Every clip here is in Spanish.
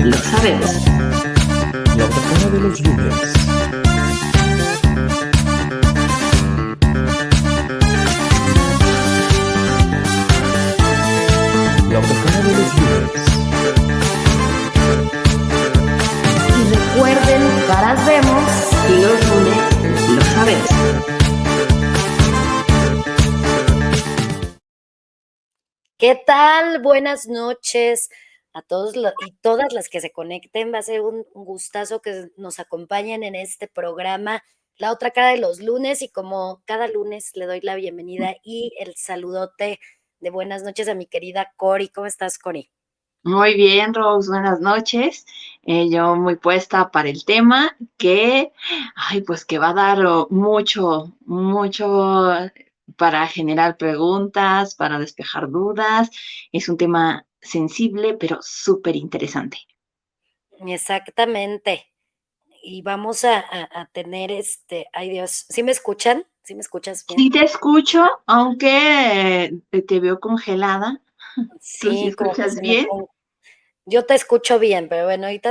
lo sabemos. La Tacana de los lunes. La Tacana de los lunes. Y recuerden, caras vemos y los lunes lo sabemos. ¿Qué tal? Buenas noches a todos y todas las que se conecten. Va a ser un gustazo que nos acompañen en este programa, La Otra Cara de los Lunes. Y como cada lunes le doy la bienvenida y el saludote de buenas noches a mi querida Cori. ¿Cómo estás, Cori? Muy bien, Rose, buenas noches. Yo muy puesta para el tema pues que va a dar mucho para generar preguntas, para despejar dudas. Es un tema sensible, pero súper interesante. Exactamente. Y vamos a tener ay Dios, ¿sí me escuchan? ¿Sí me escuchas bien? Sí te escucho, aunque te veo congelada. ¿Tú sí Sí, como que escuchas se me bien? yo te escucho bien, pero bueno, ahorita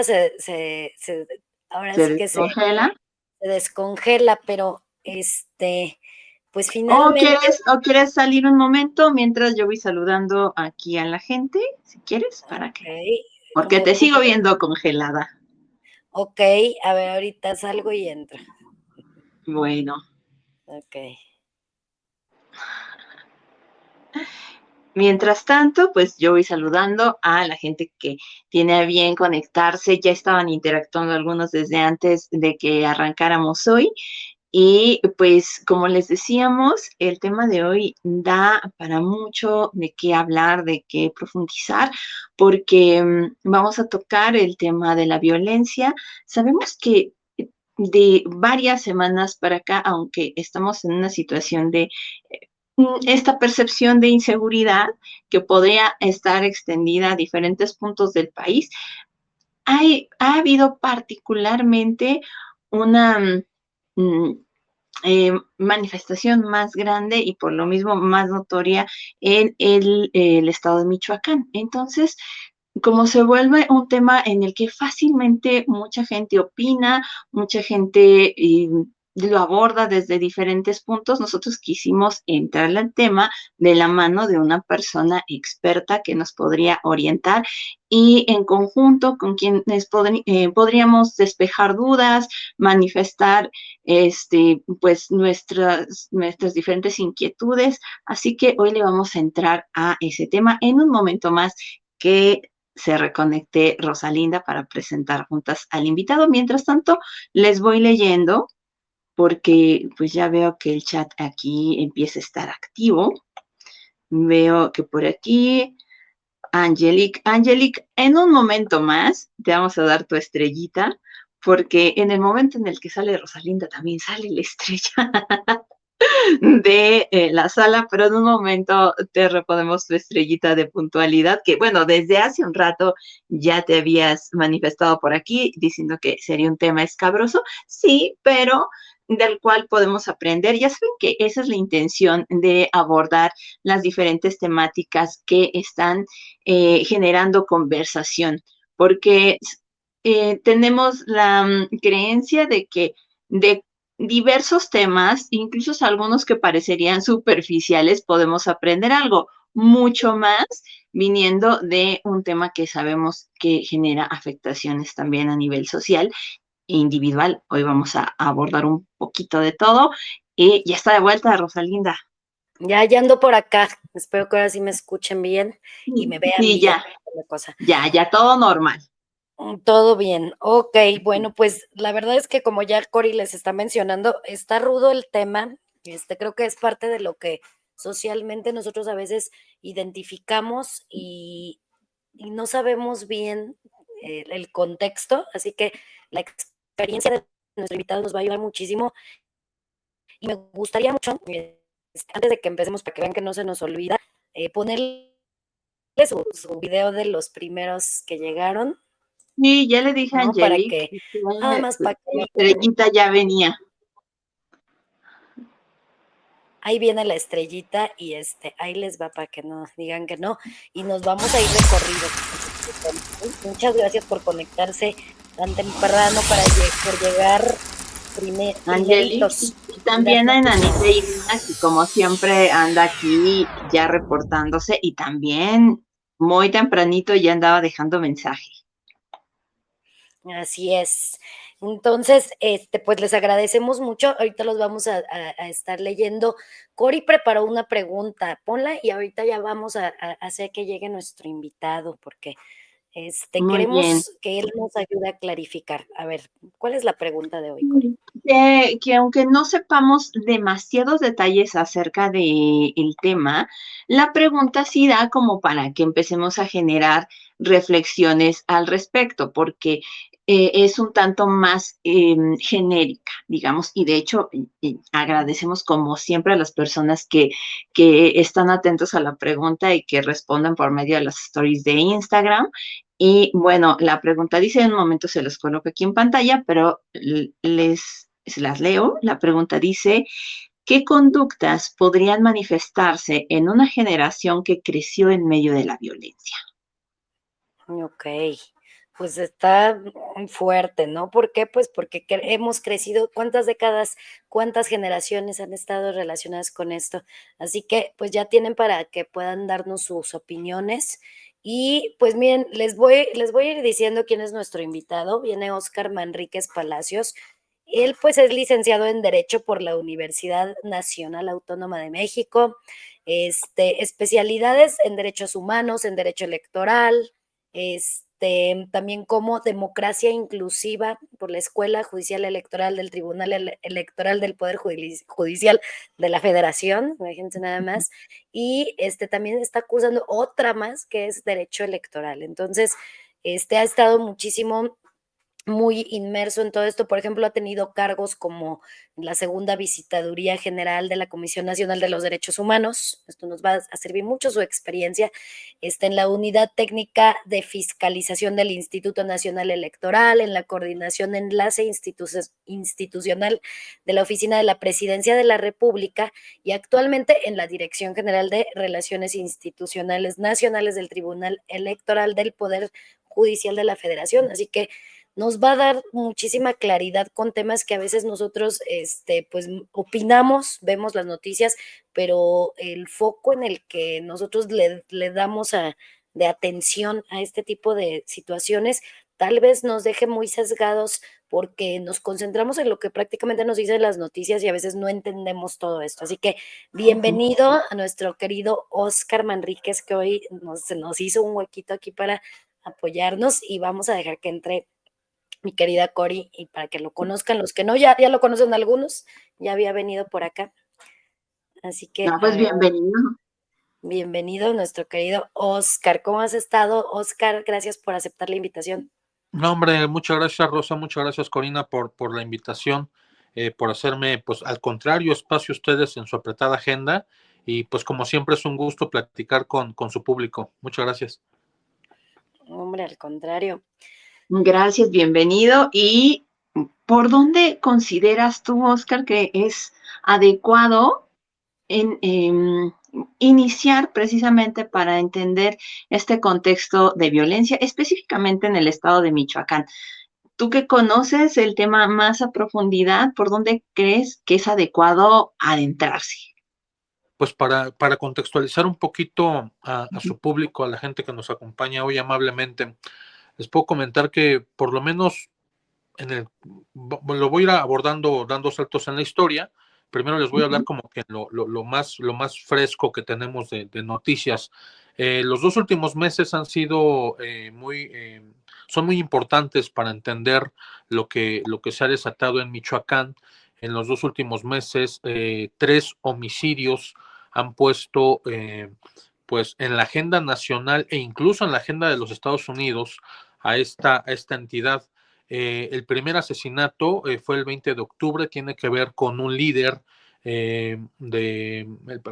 ahora ¿Se sí que se descongela? descongela, pero, pues ¿O finalmente. quieres salir un momento mientras yo voy saludando aquí a la gente? Si quieres, ¿para qué? Okey, Porque como te tú. sigo viendo congelada. Okey, a ver, ahorita salgo y entro. Bueno, Okey. mientras tanto, pues yo voy saludando a la gente que tiene a bien conectarse. Ya estaban interactuando algunos desde antes de que arrancáramos hoy. Y pues como les decíamos, el tema de hoy da para mucho de qué hablar, de qué profundizar, porque vamos a tocar el tema de la violencia. Sabemos que de varias semanas para acá, aunque estamos en una situación de esta percepción de inseguridad que podría estar extendida a diferentes puntos del país, ha habido particularmente una mm, manifestación más grande y por lo mismo más notoria en el estado de Michoacán. Entonces, como se vuelve un tema en el que fácilmente mucha gente opina, mucha gente lo aborda desde diferentes puntos, nosotros quisimos entrar al tema de la mano de una persona experta que nos podría orientar y en conjunto con quienes podríamos despejar dudas, manifestar pues nuestras diferentes inquietudes. Así que hoy le vamos a entrar a ese tema en un momento más que se reconecte Rosalinda para presentar juntas al invitado. Mientras tanto, les voy leyendo porque pues ya veo que el chat aquí empieza a estar activo. Veo que por aquí, Angelic, en un momento más te vamos a dar tu estrellita, porque en el momento en el que sale Rosalinda también sale la estrella de la sala, pero en un momento te reponemos tu estrellita de puntualidad, que bueno, desde hace un rato ya te habías manifestado por aquí diciendo que sería un tema escabroso, sí, pero del cual podemos aprender. Ya saben que esa es la intención de abordar las diferentes temáticas que están generando conversación, porque tenemos la creencia de que de diversos temas, incluso algunos que parecerían superficiales, podemos aprender algo, mucho más viniendo de un tema que sabemos que genera afectaciones también a nivel social e individual. Hoy vamos a abordar un poquito de todo y ya está de vuelta Rosalinda. Ya ando por acá. Espero que ahora sí me escuchen bien y me vean Sí, bien, la cosa. ya todo normal. Todo bien. Okey, bueno, pues, la verdad es que como ya Cori les está mencionando, está rudo el tema. Creo que es parte de lo que socialmente nosotros a veces identificamos y no sabemos bien el contexto, así que la experiencia de nuestro invitado nos va a ayudar muchísimo. Y me gustaría mucho, antes de que empecemos, para que vean que no se nos olvida, ponerle su video de los primeros que llegaron, Sí, ya le dije a ¿no? Para Angelique que, que nada más para que la vean. estrellita ya venía. ahí viene la estrellita y ahí les va para que no digan que no. Y nos vamos a ir recorrido. Muchas gracias por conectarse tan temprano por llegar Angeli, primeritos. y también a Gracias. Enanita Irina, que como siempre anda aquí ya reportándose y también muy tempranito ya andaba dejando mensaje. Así es. Entonces, pues les agradecemos mucho. Ahorita los vamos a estar leyendo. Cori preparó una pregunta. Ponla y ahorita ya vamos a hacer que llegue nuestro invitado, porque Muy bien. queremos que él nos ayude a clarificar. A ver, ¿cuál es la pregunta de hoy, Cori? Que aunque no sepamos demasiados detalles acerca del tema, la pregunta sí da como para que empecemos a generar reflexiones al respecto, porque es un tanto más genérica, digamos, y de hecho agradecemos como siempre a las personas que están atentos a la pregunta y que respondan por medio de las stories de Instagram. Y bueno, la pregunta dice, en un momento se los coloco aquí en pantalla, pero se las leo. La pregunta dice, ¿qué conductas podrían manifestarse en una generación que creció en medio de la violencia? Ok, pues está muy fuerte, ¿no? ¿Por qué? Pues porque hemos crecido, ¿cuántas décadas, cuántas generaciones han estado relacionadas con esto? Así que pues ya tienen para que puedan darnos sus opiniones. Y pues miren, les voy a ir diciendo quién es nuestro invitado. Viene Óscar Manríquez Palacios. Él pues es licenciado en Derecho por la Universidad Nacional Autónoma de México. Especialidades en derechos humanos, en derecho electoral, también como democracia inclusiva por la Escuela Judicial Electoral del Tribunal Electoral del Poder Judicial de la Federación, imagínense nada más, y también está cursando otra más que es Derecho Electoral. Entonces, ha estado muchísimo muy inmerso en todo esto. Por ejemplo, ha tenido cargos como la segunda visitaduría general de la Comisión Nacional de los Derechos Humanos. Esto nos va a servir mucho su experiencia. Está en la Unidad Técnica de Fiscalización del Instituto Nacional Electoral, en la Coordinación de Enlace Institucional de la Oficina de la Presidencia de la República y actualmente en la Dirección General de Relaciones Institucionales Nacionales del Tribunal Electoral del Poder Judicial de la Federación. Así que nos va a dar muchísima claridad con temas que a veces nosotros, pues opinamos, vemos las noticias, pero el foco en el que nosotros le damos de atención a este tipo de situaciones, tal vez nos deje muy sesgados porque nos concentramos en lo que prácticamente nos dicen las noticias y a veces no entendemos todo esto. Así que bienvenido a nuestro querido Óscar Manríquez, que hoy se nos hizo un huequito aquí para apoyarnos y vamos a dejar que entre mi querida Cori, y para que lo conozcan los que no, ya lo conocen algunos, ya había venido por acá. Así que, No, pues bienvenido. bienvenido nuestro querido Oscar. ¿Cómo has estado, Oscar? Gracias por aceptar la invitación. No, hombre, muchas gracias, Rosa, muchas gracias, Corina, por la invitación, por hacerme, pues, al contrario, espacio ustedes en su apretada agenda, y pues como siempre es un gusto platicar con su público. Muchas gracias. Hombre, al contrario. Gracias, bienvenido. ¿Y por dónde consideras tú, Oscar, que es adecuado en iniciar precisamente para entender este contexto de violencia, específicamente en el estado de Michoacán? Tú que conoces el tema más a profundidad, ¿por dónde crees que es adecuado adentrarse? Pues para contextualizar un poquito a su público, a la gente que nos acompaña hoy amablemente, les puedo comentar que por lo menos lo voy a ir abordando dando saltos en la historia. Primero les voy a hablar como que lo más fresco que tenemos de noticias. Los 2 últimos meses han sido son muy importantes para entender lo que se ha desatado en Michoacán. En los 2 últimos meses, 3 homicidios han puesto pues en la agenda nacional e incluso en la agenda de los Estados Unidos a esta entidad. El primer asesinato fue el 20 de octubre, tiene que ver con un líder el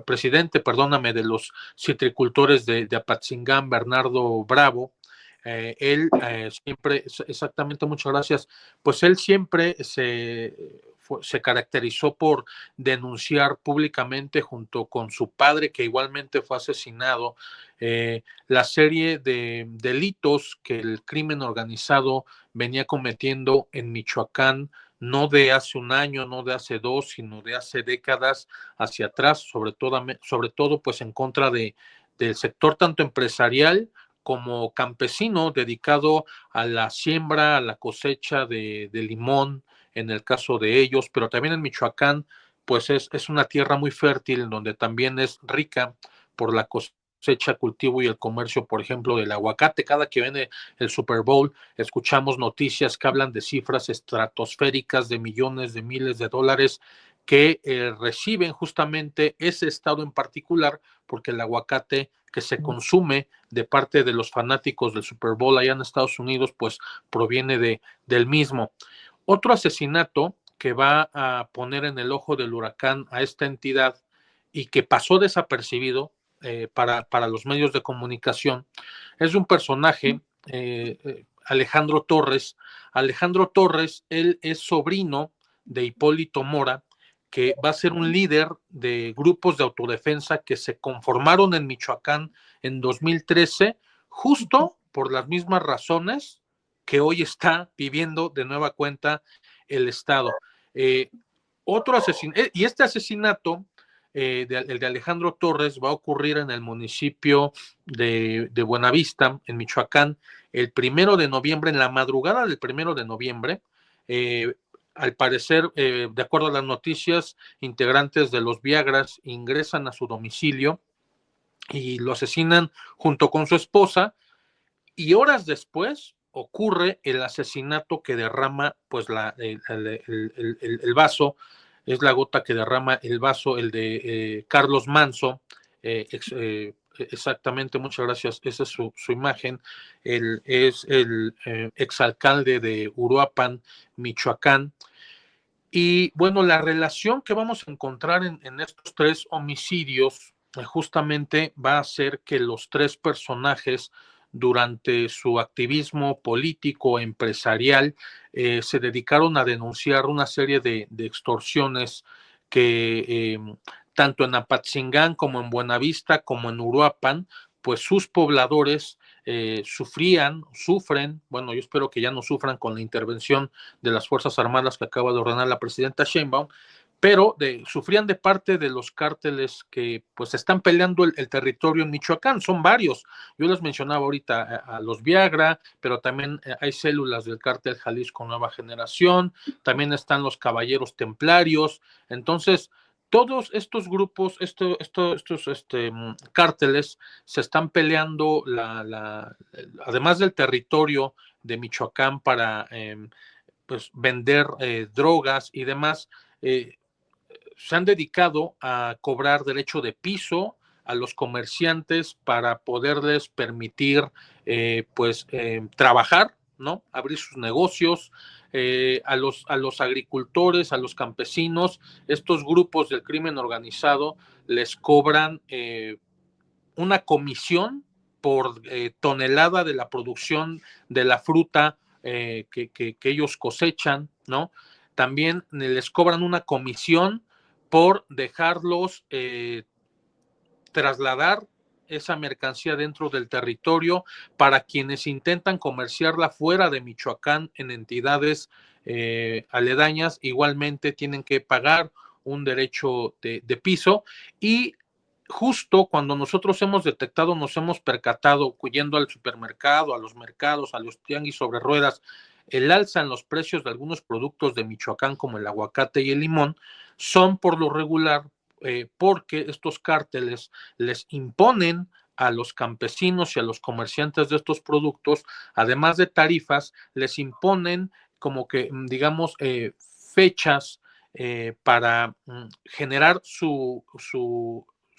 presidente, perdóname, de los citricultores de Apatzingán, Bernardo Bravo. Él siempre, exactamente, muchas gracias, pues él siempre se caracterizó por denunciar públicamente junto con su padre, que igualmente fue asesinado, la serie de delitos que el crimen organizado venía cometiendo en Michoacán, no de hace un año, no de hace dos, sino de hace décadas hacia atrás, sobre todo pues en contra del sector tanto empresarial como campesino, dedicado a la siembra, a la cosecha de limón, en el caso de ellos, pero también en Michoacán, pues es una tierra muy fértil, donde también es rica por la cosecha, cultivo y el comercio, por ejemplo, del aguacate. Cada que viene el Super Bowl, escuchamos noticias que hablan de cifras estratosféricas, de millones, de miles de dólares que reciben justamente ese estado en particular, porque el aguacate que se consume de parte de los fanáticos del Super Bowl allá en Estados Unidos, pues proviene del mismo. Otro asesinato que va a poner en el ojo del huracán a esta entidad y que pasó desapercibido para los medios de comunicación es un personaje, Alejandro Torres. Alejandro Torres, él es sobrino de Hipólito Mora, que va a ser un líder de grupos de autodefensa que se conformaron en Michoacán en 2013, justo por las mismas razones que hoy está viviendo de nueva cuenta el Estado. Otro asesinato, y este asesinato, el de Alejandro Torres, va a ocurrir en el municipio de Buenavista, en Michoacán, el 1 de noviembre, en la madrugada del 1 de noviembre. Al parecer, de acuerdo a las noticias, integrantes de los Viagras ingresan a su domicilio y lo asesinan junto con su esposa, y horas después ocurre el asesinato que derrama pues el vaso, es la gota que derrama el vaso, el de Carlos Manso, exactamente, muchas gracias, esa es su imagen, es el exalcalde de Uruapan, Michoacán. Y bueno, la relación que vamos a encontrar en estos tres homicidios justamente va a hacer que los tres personajes, durante su activismo político, empresarial, se dedicaron a denunciar una serie de extorsiones que tanto en Apatzingán como en Buenavista como en Uruapan, pues sus pobladores sufren, bueno, yo espero que ya no sufran con la intervención de las Fuerzas Armadas que acaba de ordenar la presidenta Sheinbaum, pero sufrían de parte de los cárteles que pues están peleando el territorio en Michoacán. Son varios, yo les mencionaba ahorita a los Viagra, pero también hay células del cártel Jalisco Nueva Generación, también están los Caballeros Templarios. Entonces todos estos grupos, estos cárteles se están peleando, además del territorio de Michoacán, para pues vender drogas y demás. Se han dedicado a cobrar derecho de piso a los comerciantes para poderles permitir trabajar, ¿no? Abrir sus negocios. A los agricultores, a los campesinos, estos grupos del crimen organizado les cobran una comisión por tonelada de la producción de la fruta que ellos cosechan, ¿no? También les cobran una comisión por dejarlos trasladar esa mercancía dentro del territorio para quienes intentan comerciarla fuera de Michoacán en entidades aledañas. Igualmente tienen que pagar un derecho de piso, y justo cuando nosotros hemos detectado, nos hemos percatado, yendo al supermercado, a los mercados, a los tianguis sobre ruedas, el alza en los precios de algunos productos de Michoacán, como el aguacate y el limón, son por lo regular porque estos cárteles les imponen a los campesinos y a los comerciantes de estos productos, además de tarifas, les imponen como que, digamos, fechas para generar su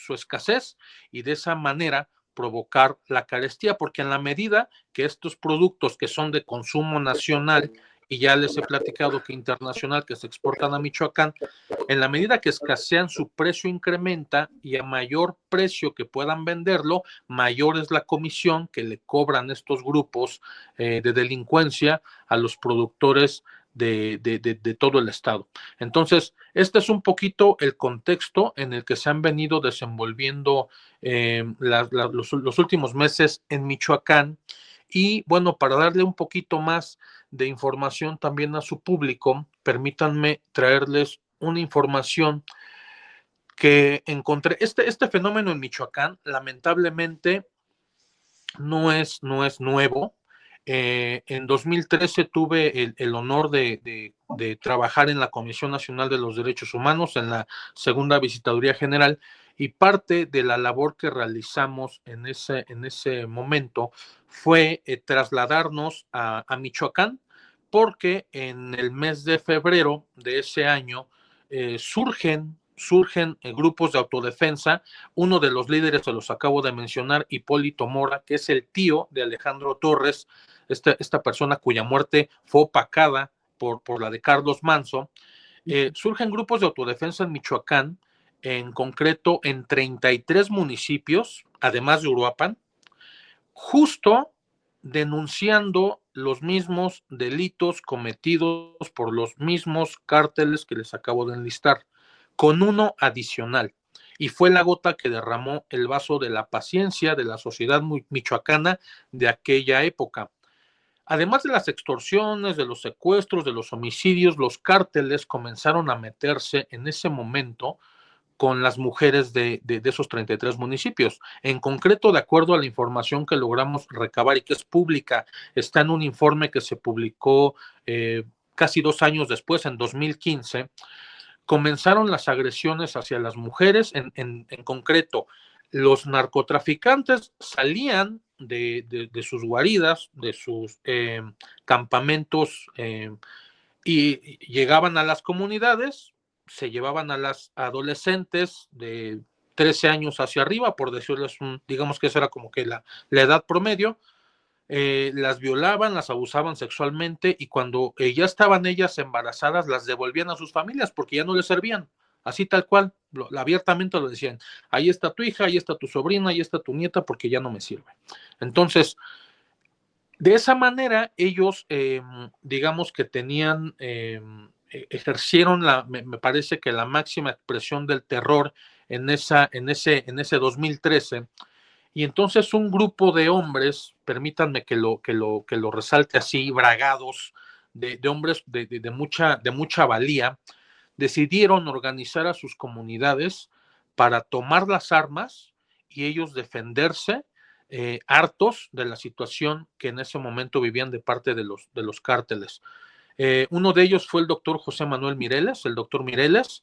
escasez, y de esa manera provocar la carestía, porque en la medida que estos productos que son de consumo nacional, y ya les he platicado que internacional, que se exportan a Michoacán, en la medida que escasean, su precio incrementa, y a mayor precio que puedan venderlo, mayor es la comisión que le cobran estos grupos de delincuencia a los productores de todo el estado. Entonces, este es un poquito el contexto en el que se han venido desenvolviendo los últimos meses en Michoacán. Y bueno, para darle un poquito más de información también a su público, permítanme traerles una información que encontré. Este fenómeno en Michoacán, lamentablemente, no es nuevo. En 2013 tuve el honor de trabajar en la Comisión Nacional de los Derechos Humanos, en la segunda visitaduría general, y parte de la labor que realizamos en ese momento fue trasladarnos a Michoacán, porque en el mes de febrero de ese año surgen grupos de autodefensa. Uno de los líderes se los acabo de mencionar, Hipólito Mora, que es el tío de Alejandro Torres, esta persona cuya muerte fue opacada por la de Carlos Manso. Surgen grupos de autodefensa en Michoacán, en concreto en 33 municipios, además de Uruapan, justo denunciando los mismos delitos cometidos por los mismos cárteles que les acabo de enlistar, con uno adicional, y fue la gota que derramó el vaso de la paciencia de la sociedad michoacana de aquella época. Además de las extorsiones, de los secuestros, de los homicidios, los cárteles comenzaron a meterse en ese momento con las mujeres de esos 33 municipios. En concreto, de acuerdo a la información que logramos recabar y que es pública, está en un informe que se publicó casi 2 años después, en 2015, comenzaron las agresiones hacia las mujeres. En concreto, los narcotraficantes salían de sus guaridas, de sus campamentos, y llegaban a las comunidades, se llevaban a las adolescentes de 13 años hacia arriba, por decirles, digamos que esa era como que la edad promedio. Las violaban, las abusaban sexualmente, y cuando ya estaban ellas embarazadas, las devolvían a sus familias porque ya no les servían, así tal cual, abiertamente lo decían: ahí está tu hija, ahí está tu sobrina, ahí está tu nieta, porque ya no me sirve. Entonces, de esa manera, ellos, digamos que tenían, ejercieron me parece que la máxima expresión del terror en ese 2013. Y entonces un grupo de hombres, permítanme que lo resalte así, bragados, de hombres de mucha valía, decidieron organizar a sus comunidades para tomar las armas y ellos defenderse, hartos de la situación que en ese momento vivían de parte de los cárteles. Uno de ellos fue el doctor José Manuel Mireles, el doctor Mireles.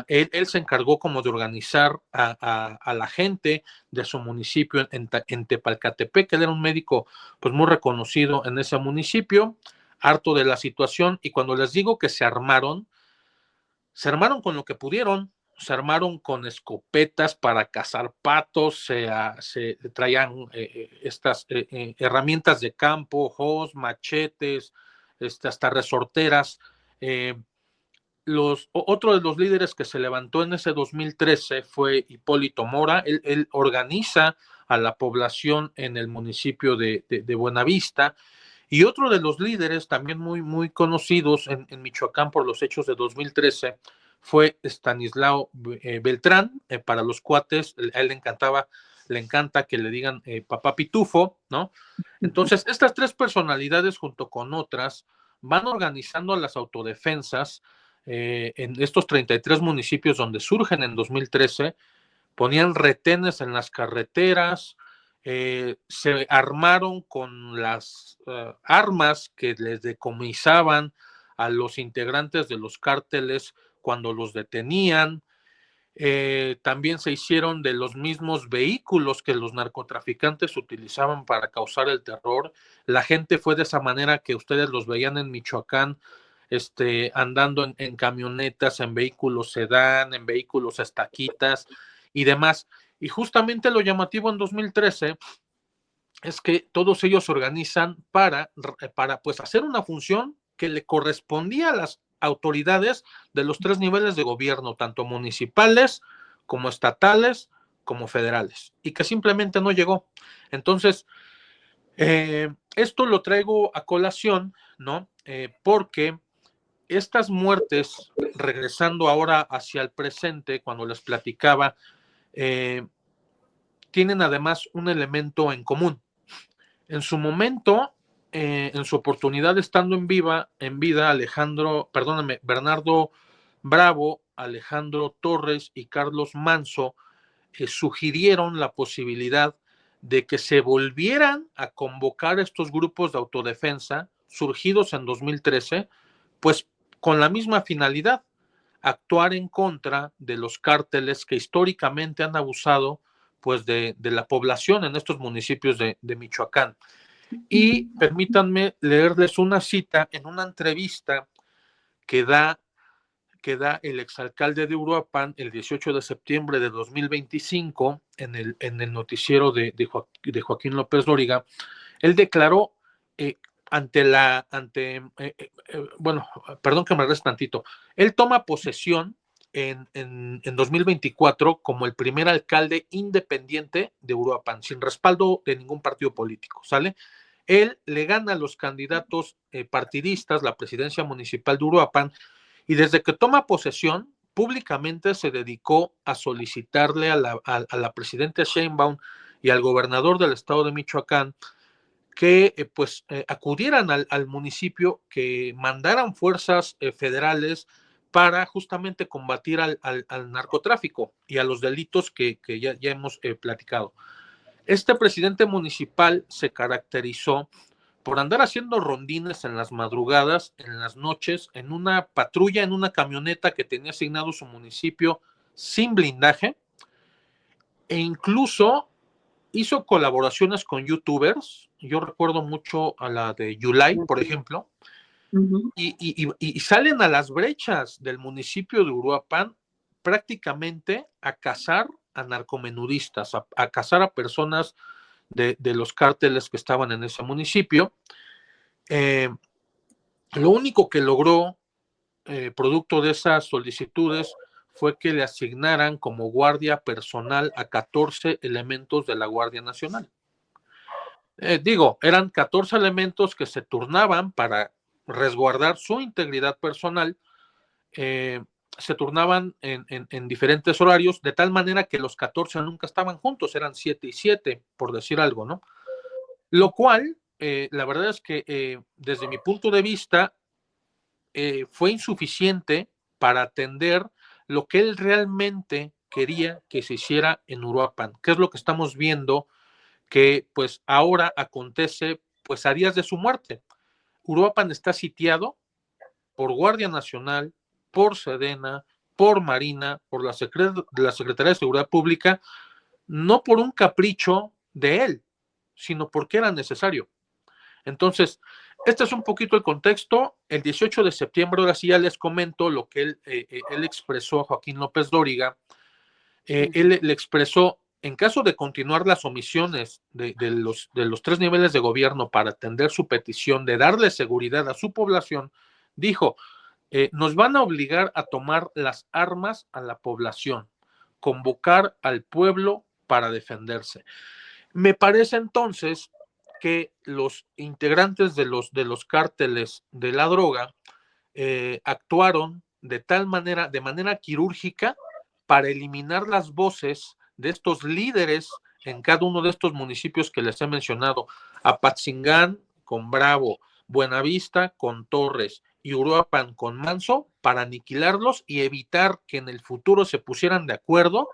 Él se encargó como de organizar a la gente de su municipio en Tepalcatepec. Él era un médico pues muy reconocido en ese municipio, harto de la situación, y cuando les digo que se armaron con lo que pudieron. Se armaron con escopetas para cazar patos, se traían estas herramientas de campo, hoz, machetes, hasta resorteras. Otro de los líderes que se levantó en ese 2013 fue Hipólito Mora. Él organiza a la población en el municipio de Buenavista. Y otro de los líderes también muy conocidos en Michoacán por los hechos de 2013 fue Estanislao Beltrán. Para los cuates, a él le encanta que le digan papá Pitufo, ¿no? Entonces, estas tres personalidades, junto con otras, van organizando a las autodefensas en estos 33 municipios donde surgen en 2013. Ponían retenes en las carreteras, se armaron con las armas que les decomisaban a los integrantes de los cárteles cuando los detenían. También se hicieron de los mismos vehículos que los narcotraficantes utilizaban para causar el terror. La gente fue de esa manera que ustedes los veían en Michoacán, andando en camionetas, en vehículos sedán, en vehículos estaquitas y demás. Y justamente lo llamativo en 2013 es que todos ellos se organizan para pues hacer una función que le correspondía a las autoridades de los 3 niveles de gobierno, tanto municipales como estatales como federales, y que simplemente no llegó. Entonces, esto lo traigo a colación, ¿no? Porque estas muertes, regresando ahora hacia el presente, cuando les platicaba, tienen además un elemento en común. En su momento, en su oportunidad estando en vida, Bernardo Bravo, Alejandro Torres y Carlos Manso sugirieron la posibilidad de que se volvieran a convocar estos grupos de autodefensa surgidos en 2013, pues con la misma finalidad, actuar en contra de los cárteles que históricamente han abusado pues de la población en estos municipios de Michoacán. Y permítanme leerles una cita en una entrevista que da el exalcalde de Uruapan el 18 de septiembre de 2025 en el noticiero de Joaquín López Dóriga. Él declaró bueno, perdón que me regrese tantito, él toma posesión en 2024 como el primer alcalde independiente de Uruapan, sin respaldo de ningún partido político, ¿sale? Él le gana a los candidatos partidistas la presidencia municipal de Uruapan, y desde que toma posesión, públicamente se dedicó a solicitarle a la presidenta Sheinbaum y al gobernador del estado de Michoacán que acudieran al municipio, que mandaran fuerzas federales para justamente combatir al narcotráfico y a los delitos que ya hemos platicado. Este presidente municipal se caracterizó por andar haciendo rondines en las madrugadas, en las noches, en una patrulla, en una camioneta que tenía asignado su municipio sin blindaje, e incluso hizo colaboraciones con youtubers. Yo recuerdo mucho a la de Yulai, por ejemplo, y salen a las brechas del municipio de Uruapan prácticamente a cazar a narcomenudistas, a cazar a personas de los cárteles que estaban en ese municipio. Lo único que logró, producto de esas solicitudes, fue que le asignaran como guardia personal a 14 elementos de la Guardia Nacional. Eran 14 elementos que se turnaban para resguardar su integridad personal, se turnaban en diferentes horarios, de tal manera que los 14 nunca estaban juntos, eran 7 y 7, por decir algo, ¿no? Lo cual, la verdad es que desde mi punto de vista, fue insuficiente para atender lo que él realmente quería que se hiciera en Uruapan, que es lo que estamos viendo que pues ahora acontece pues a días de su muerte. Uruapan está sitiado por Guardia Nacional, por Sedena, por Marina, por la Secretaría de Seguridad Pública, no por un capricho de él, sino porque era necesario. Entonces, este es un poquito el contexto. El 18 de septiembre, ahora sí ya les comento lo que él expresó a Joaquín López Dóriga. Él le expresó, en caso de continuar las omisiones de los 3 niveles de gobierno para atender su petición de darle seguridad a su población, dijo, nos van a obligar a tomar las armas a la población, convocar al pueblo para defenderse. Me parece entonces que los integrantes de los cárteles de la droga actuaron de manera quirúrgica para eliminar las voces de estos líderes en cada uno de estos municipios que les he mencionado, Apatzingán con Bravo, Buenavista con Torres y Uruapan con Manso, para aniquilarlos y evitar que en el futuro se pusieran de acuerdo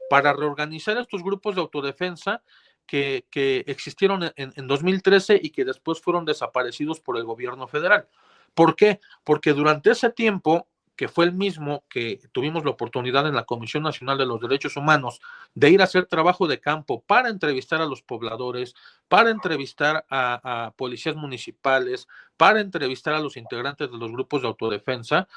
para reorganizar estos grupos de autodefensa que existieron en 2013 y que después fueron desaparecidos por el gobierno federal. ¿Por qué? Porque durante ese tiempo, que fue el mismo que tuvimos la oportunidad en la Comisión Nacional de los Derechos Humanos de ir a hacer trabajo de campo para entrevistar a los pobladores, para entrevistar a policías municipales, para entrevistar a los integrantes de los grupos de autodefensa,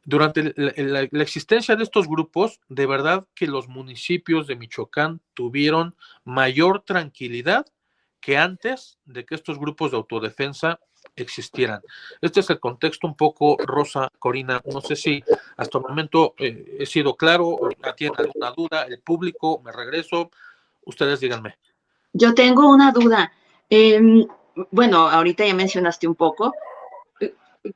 durante la existencia de estos grupos, de verdad que los municipios de Michoacán tuvieron mayor tranquilidad que antes de que estos grupos de autodefensa existieran. Este es el contexto un poco, Rosa, Corina. No sé si hasta el momento he sido claro, ¿tienen alguna duda? El público, me regreso, ustedes díganme. Yo tengo una duda. Bueno, ahorita ya mencionaste un poco.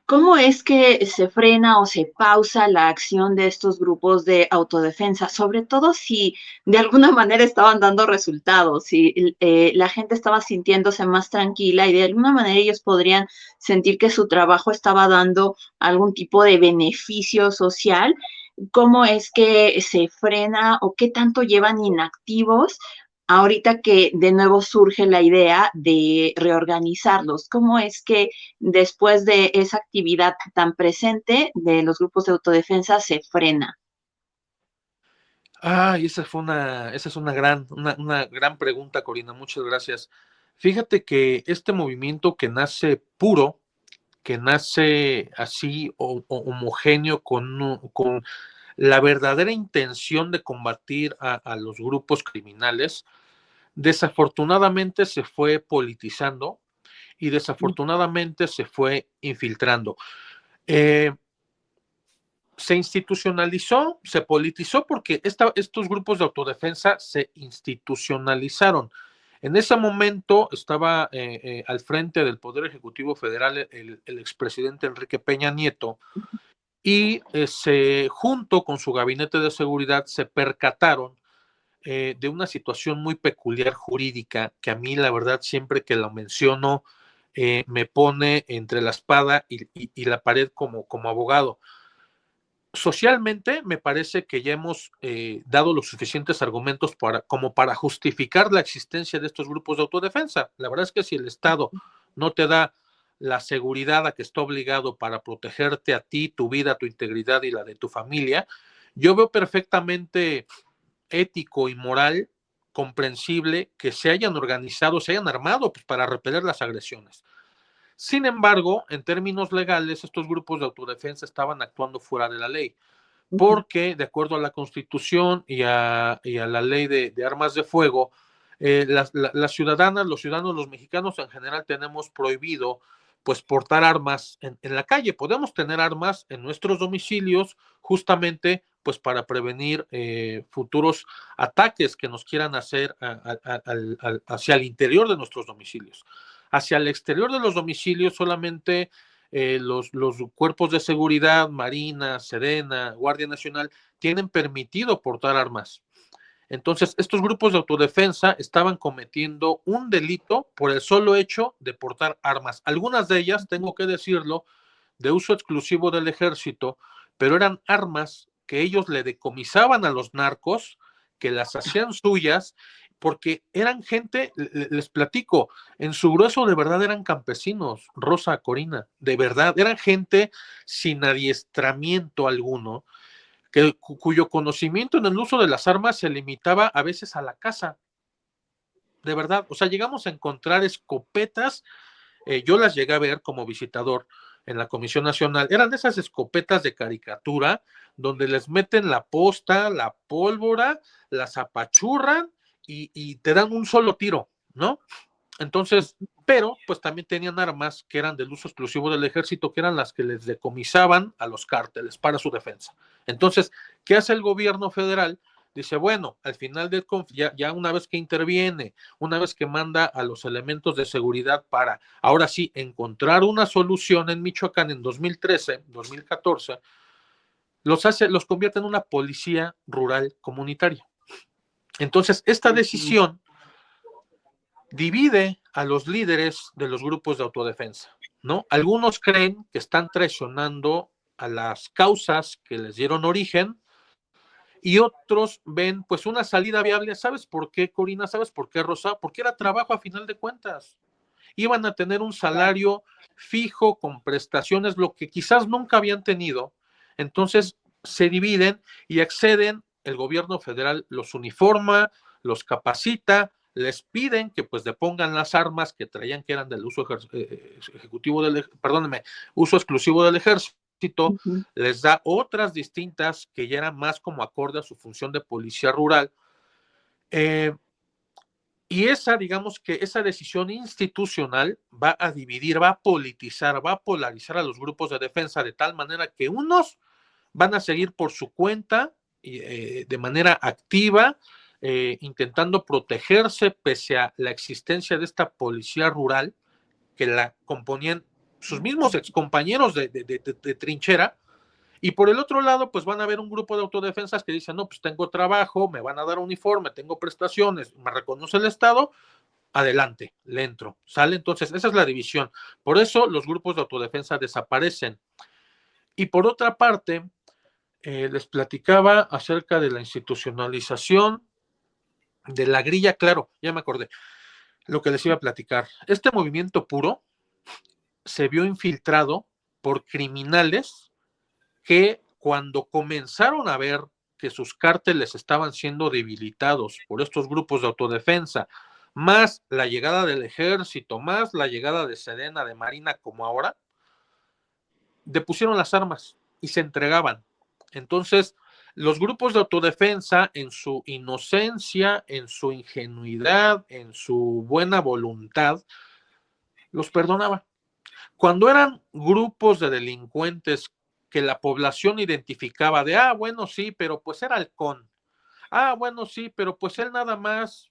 ¿Cómo es que se frena o se pausa la acción de estos grupos de autodefensa? Sobre todo si de alguna manera estaban dando resultados, si la gente estaba sintiéndose más tranquila y de alguna manera ellos podrían sentir que su trabajo estaba dando algún tipo de beneficio social. ¿Cómo es que se frena o qué tanto llevan inactivos ahorita que de nuevo surge la idea de reorganizarlos? ¿Cómo es que después de esa actividad tan presente de los grupos de autodefensa se frena? Y esa es una gran pregunta, Corina. Muchas gracias. Fíjate que este movimiento que nace puro, que nace así homogéneo con la verdadera intención de combatir a los grupos criminales, desafortunadamente se fue politizando y desafortunadamente se fue infiltrando. Se institucionalizó, se politizó porque estos grupos de autodefensa se institucionalizaron. En ese momento estaba al frente del Poder Ejecutivo Federal el expresidente Enrique Peña Nieto y junto con su gabinete de seguridad se percataron de una situación muy peculiar jurídica que a mí la verdad siempre que lo menciono me pone entre la espada y la pared como abogado. Socialmente me parece que ya hemos dado los suficientes argumentos como para justificar la existencia de estos grupos de autodefensa. La verdad es que si el Estado no te da la seguridad a que está obligado para protegerte a ti, tu vida, tu integridad y la de tu familia, yo veo perfectamente ético y moral comprensible que se hayan organizado, se hayan armado pues, para repeler las agresiones. Sin embargo, en términos legales, estos grupos de autodefensa estaban actuando fuera de la ley, porque de acuerdo a la Constitución y a la ley de armas de fuego, las ciudadanas, los ciudadanos, los mexicanos en general tenemos prohibido pues portar armas en la calle. Podemos tener armas en nuestros domicilios justamente pues para prevenir futuros ataques que nos quieran hacer hacia el interior de nuestros domicilios. Hacia el exterior de los domicilios solamente los cuerpos de seguridad, Marina, Sedena, Guardia Nacional, tienen permitido portar armas. Entonces, estos grupos de autodefensa estaban cometiendo un delito por el solo hecho de portar armas. Algunas de ellas, tengo que decirlo, de uso exclusivo del ejército, pero eran armas que ellos le decomisaban a los narcos, que las hacían suyas, porque eran gente, les platico, en su grueso de verdad eran campesinos, Rosa, Corina, de verdad, eran gente sin adiestramiento alguno, cuyo conocimiento en el uso de las armas se limitaba a veces a la caza, de verdad, o sea, llegamos a encontrar escopetas, yo las llegué a ver como visitador en la Comisión Nacional, eran de esas escopetas de caricatura, donde les meten la posta, la pólvora, las apachurran y te dan un solo tiro, ¿no? Entonces, pero pues también tenían armas que eran del uso exclusivo del ejército, que eran las que les decomisaban a los cárteles para su defensa. Entonces, ¿qué hace el gobierno federal? Dice, bueno, al final del ya una vez que interviene, una vez que manda a los elementos de seguridad para, ahora sí, encontrar una solución en Michoacán en 2013, 2014, los convierte en una policía rural comunitaria. Entonces, esta decisión divide a los líderes de los grupos de autodefensa, ¿no? Algunos creen que están traicionando a las causas que les dieron origen y otros ven pues una salida viable. ¿Sabes por qué, Corina? ¿Sabes por qué, Rosa? Porque era trabajo a final de cuentas. Iban a tener un salario fijo con prestaciones, lo que quizás nunca habían tenido. Entonces se dividen y acceden, el gobierno federal los uniforma, los capacita, les piden que pues depongan las armas que traían que eran del uso ejecutivo uso exclusivo del ejército, les da otras distintas que ya eran más como acorde a su función de policía rural. Y digamos que esa decisión institucional va a dividir, va a politizar, va a polarizar a los grupos de defensa de tal manera que unos van a seguir por su cuenta de manera activa, intentando protegerse pese a la existencia de esta policía rural que la componían sus mismos excompañeros de trinchera. Y por el otro lado, pues van a haber un grupo de autodefensas que dicen, no, pues tengo trabajo, me van a dar uniforme, tengo prestaciones, me reconoce el Estado, adelante, le entro, ¿sale? Entonces, esa es la división. Por eso los grupos de autodefensa desaparecen. Y por otra parte, les platicaba acerca de la institucionalización de la grilla, claro, ya me acordé, lo que les iba a platicar. Este movimiento puro se vio infiltrado por criminales que cuando comenzaron a ver que sus cárteles estaban siendo debilitados por estos grupos de autodefensa, más la llegada del ejército, más la llegada de Sedena, de Marina como ahora, depusieron las armas y se entregaban. Entonces, los grupos de autodefensa, en su inocencia, en su ingenuidad, en su buena voluntad, los perdonaban. Cuando eran grupos de delincuentes que la población identificaba de, bueno, sí, pero pues era halcón. Bueno, sí, pero pues él nada más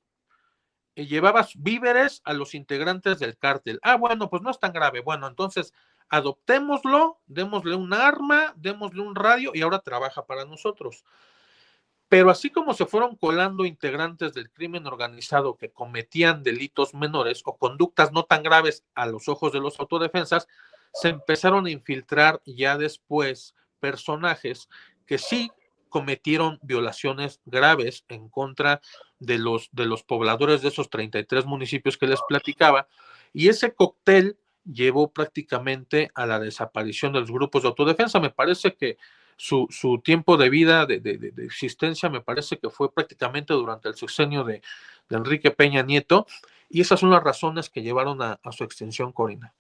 llevaba víveres a los integrantes del cártel. Bueno, pues no es tan grave. Bueno, entonces adoptémoslo, démosle un arma, démosle un radio y ahora trabaja para nosotros. Pero así como se fueron colando integrantes del crimen organizado que cometían delitos menores o conductas no tan graves a los ojos de los autodefensas, se empezaron a infiltrar ya después personajes que sí cometieron violaciones graves en contra de los pobladores de esos 33 municipios que les platicaba, y ese cóctel llevó prácticamente a la desaparición de los grupos de autodefensa. Me parece que su tiempo de vida, de existencia, me parece que fue prácticamente durante el sexenio de Enrique Peña Nieto, y esas son las razones que llevaron a su extinción, Corina.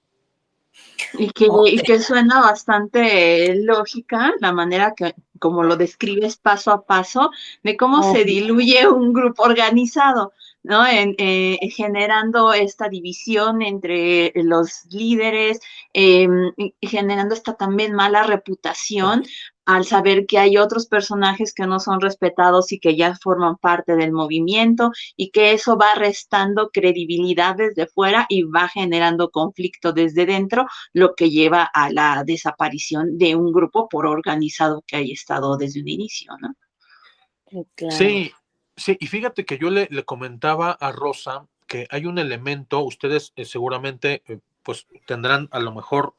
Y que suena bastante lógica la manera que, como lo describes paso a paso, de cómo se diluye un grupo organizado, ¿no? Generando esta división entre los líderes, generando esta también mala reputación al saber que hay otros personajes que no son respetados y que ya forman parte del movimiento, y que eso va restando credibilidad desde fuera y va generando conflicto desde dentro, lo que lleva a la desaparición de un grupo por organizado que haya estado desde un inicio, ¿no? Claro. Sí, y fíjate que yo le comentaba a Rosa que hay un elemento, ustedes seguramente pues tendrán a lo mejor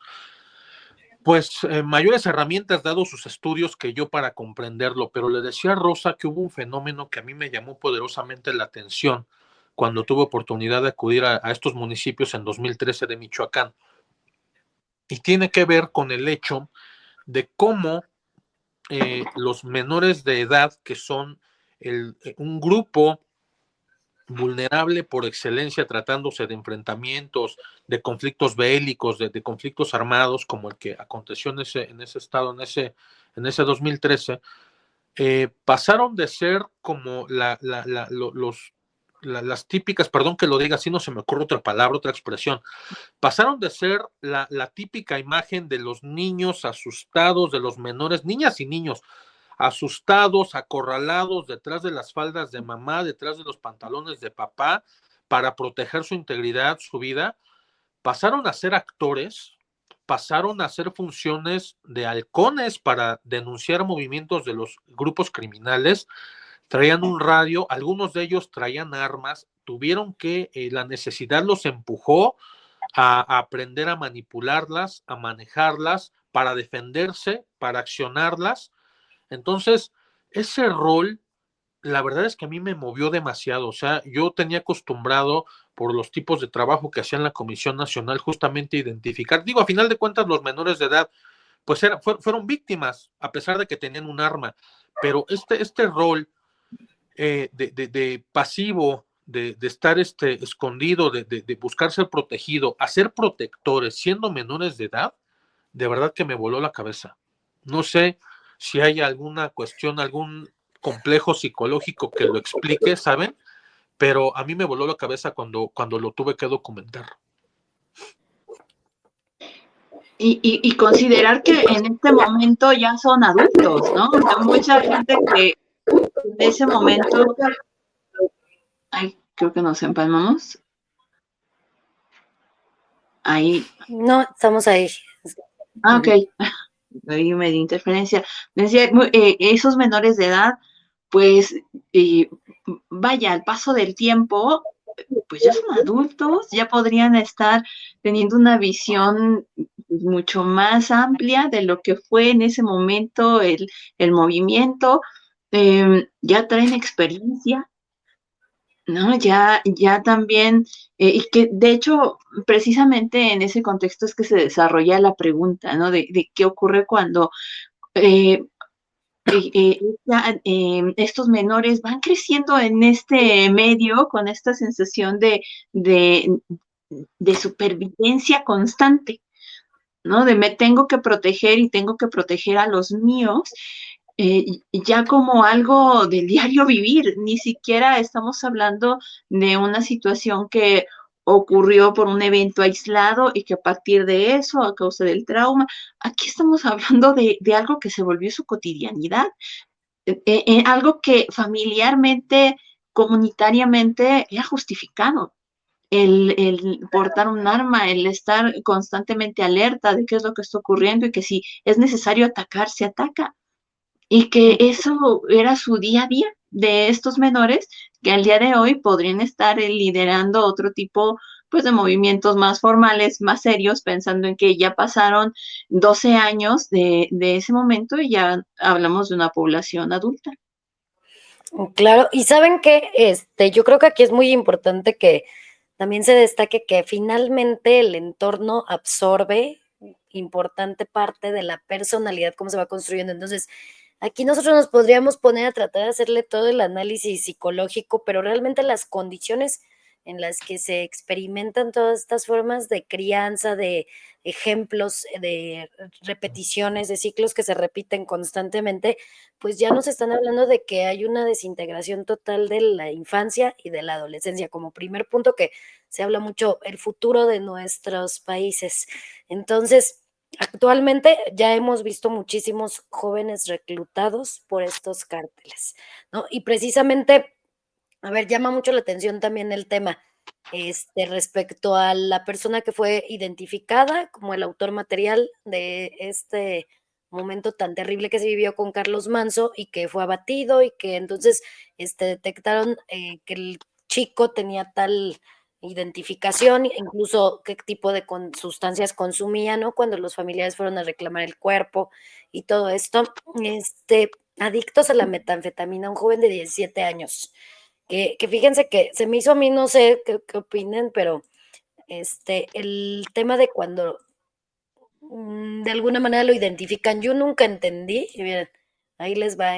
pues mayores herramientas dados sus estudios que yo para comprenderlo, pero le decía a Rosa que hubo un fenómeno que a mí me llamó poderosamente la atención cuando tuve oportunidad de acudir a estos municipios en 2013 de Michoacán, y tiene que ver con el hecho de cómo los menores de edad, que son un grupo vulnerable por excelencia, tratándose de enfrentamientos, de conflictos bélicos, de conflictos armados, como el que aconteció en ese estado, en ese 2013, pasaron de ser como las típicas, perdón que lo diga así, no se me ocurre otra palabra, otra expresión, pasaron de ser la típica imagen de los niños asustados, de los menores, niñas y niños, asustados, acorralados detrás de las faldas de mamá, detrás de los pantalones de papá, para proteger su integridad, su vida. Pasaron a ser actores, pasaron a hacer funciones de halcones para denunciar movimientos de los grupos criminales. Traían un radio, algunos de ellos traían armas, tuvieron que, la necesidad los empujó a aprender a manipularlas, a manejarlas, para defenderse, para accionarlas. Entonces, ese rol, la verdad es que a mí me movió demasiado. O sea, yo tenía acostumbrado, por los tipos de trabajo que hacía en la Comisión Nacional, justamente identificar, digo, a final de cuentas, los menores de edad, pues fueron víctimas, a pesar de que tenían un arma, pero este rol de pasivo, de estar escondido, de buscar ser protegido, a ser protectores, siendo menores de edad, de verdad que me voló la cabeza. No sé si hay alguna cuestión, algún complejo psicológico que lo explique, ¿saben? Pero a mí me voló la cabeza cuando lo tuve que documentar. Y considerar que en este momento ya son adultos, ¿no? O sea, mucha gente que en ese momento... Ay, creo que nos empalmamos. Ahí No, estamos ahí. Ah, Ujú. ok. Ahí medio interferencia. Decía, esos menores de edad, pues, eh, vaya, al paso del tiempo, pues ya son adultos, ya podrían estar teniendo una visión mucho más amplia de lo que fue en ese momento el movimiento, ya traen experiencia, ¿no? Ya también, y que de hecho, precisamente en ese contexto es que se desarrolla la pregunta, ¿no? De qué ocurre cuando eh, estos menores van creciendo en este medio con esta sensación de, de supervivencia constante, ¿no? De me tengo que proteger y tengo que proteger a los míos, ya como algo del diario vivir, ni siquiera estamos hablando de una situación que ocurrió por un evento aislado y que a partir de eso, a causa del trauma, aquí estamos hablando de algo que se volvió su cotidianidad, algo que familiarmente, comunitariamente era justificado. El portar un arma, el estar constantemente alerta de qué es lo que está ocurriendo y que si es necesario atacar, se ataca. Y que eso era su día a día de estos menores que al día de hoy podrían estar liderando otro tipo pues de movimientos más formales, más serios, pensando en que ya pasaron 12 años de ese momento y ya hablamos de una población adulta. Claro, y ¿saben qué? Yo creo que aquí es muy importante que también se destaque que finalmente el entorno absorbe importante parte de la personalidad, cómo se va construyendo. Entonces, aquí nosotros nos podríamos poner a tratar de hacerle todo el análisis psicológico, pero realmente las condiciones en las que se experimentan todas estas formas de crianza, de ejemplos, de repeticiones, de ciclos que se repiten constantemente, pues ya nos están hablando de que hay una desintegración total de la infancia y de la adolescencia, como primer punto que se habla mucho el futuro de nuestros países. Entonces, actualmente ya hemos visto muchísimos jóvenes reclutados por estos cárteles, ¿no? Y precisamente, a ver, llama mucho la atención también el tema, respecto a la persona que fue identificada como el autor material de este momento tan terrible que se vivió con Carlos Manso y que fue abatido y que entonces, detectaron, que el chico tenía tal identificación, incluso qué tipo de sustancias consumía, ¿no? Cuando los familiares fueron a reclamar el cuerpo y todo esto, adictos a la metanfetamina, un joven de 17 años. Que fíjense que se me hizo a mí, no sé qué opinen, pero, el tema de cuando, de alguna manera lo identifican, yo nunca entendí, y miren, ahí les va,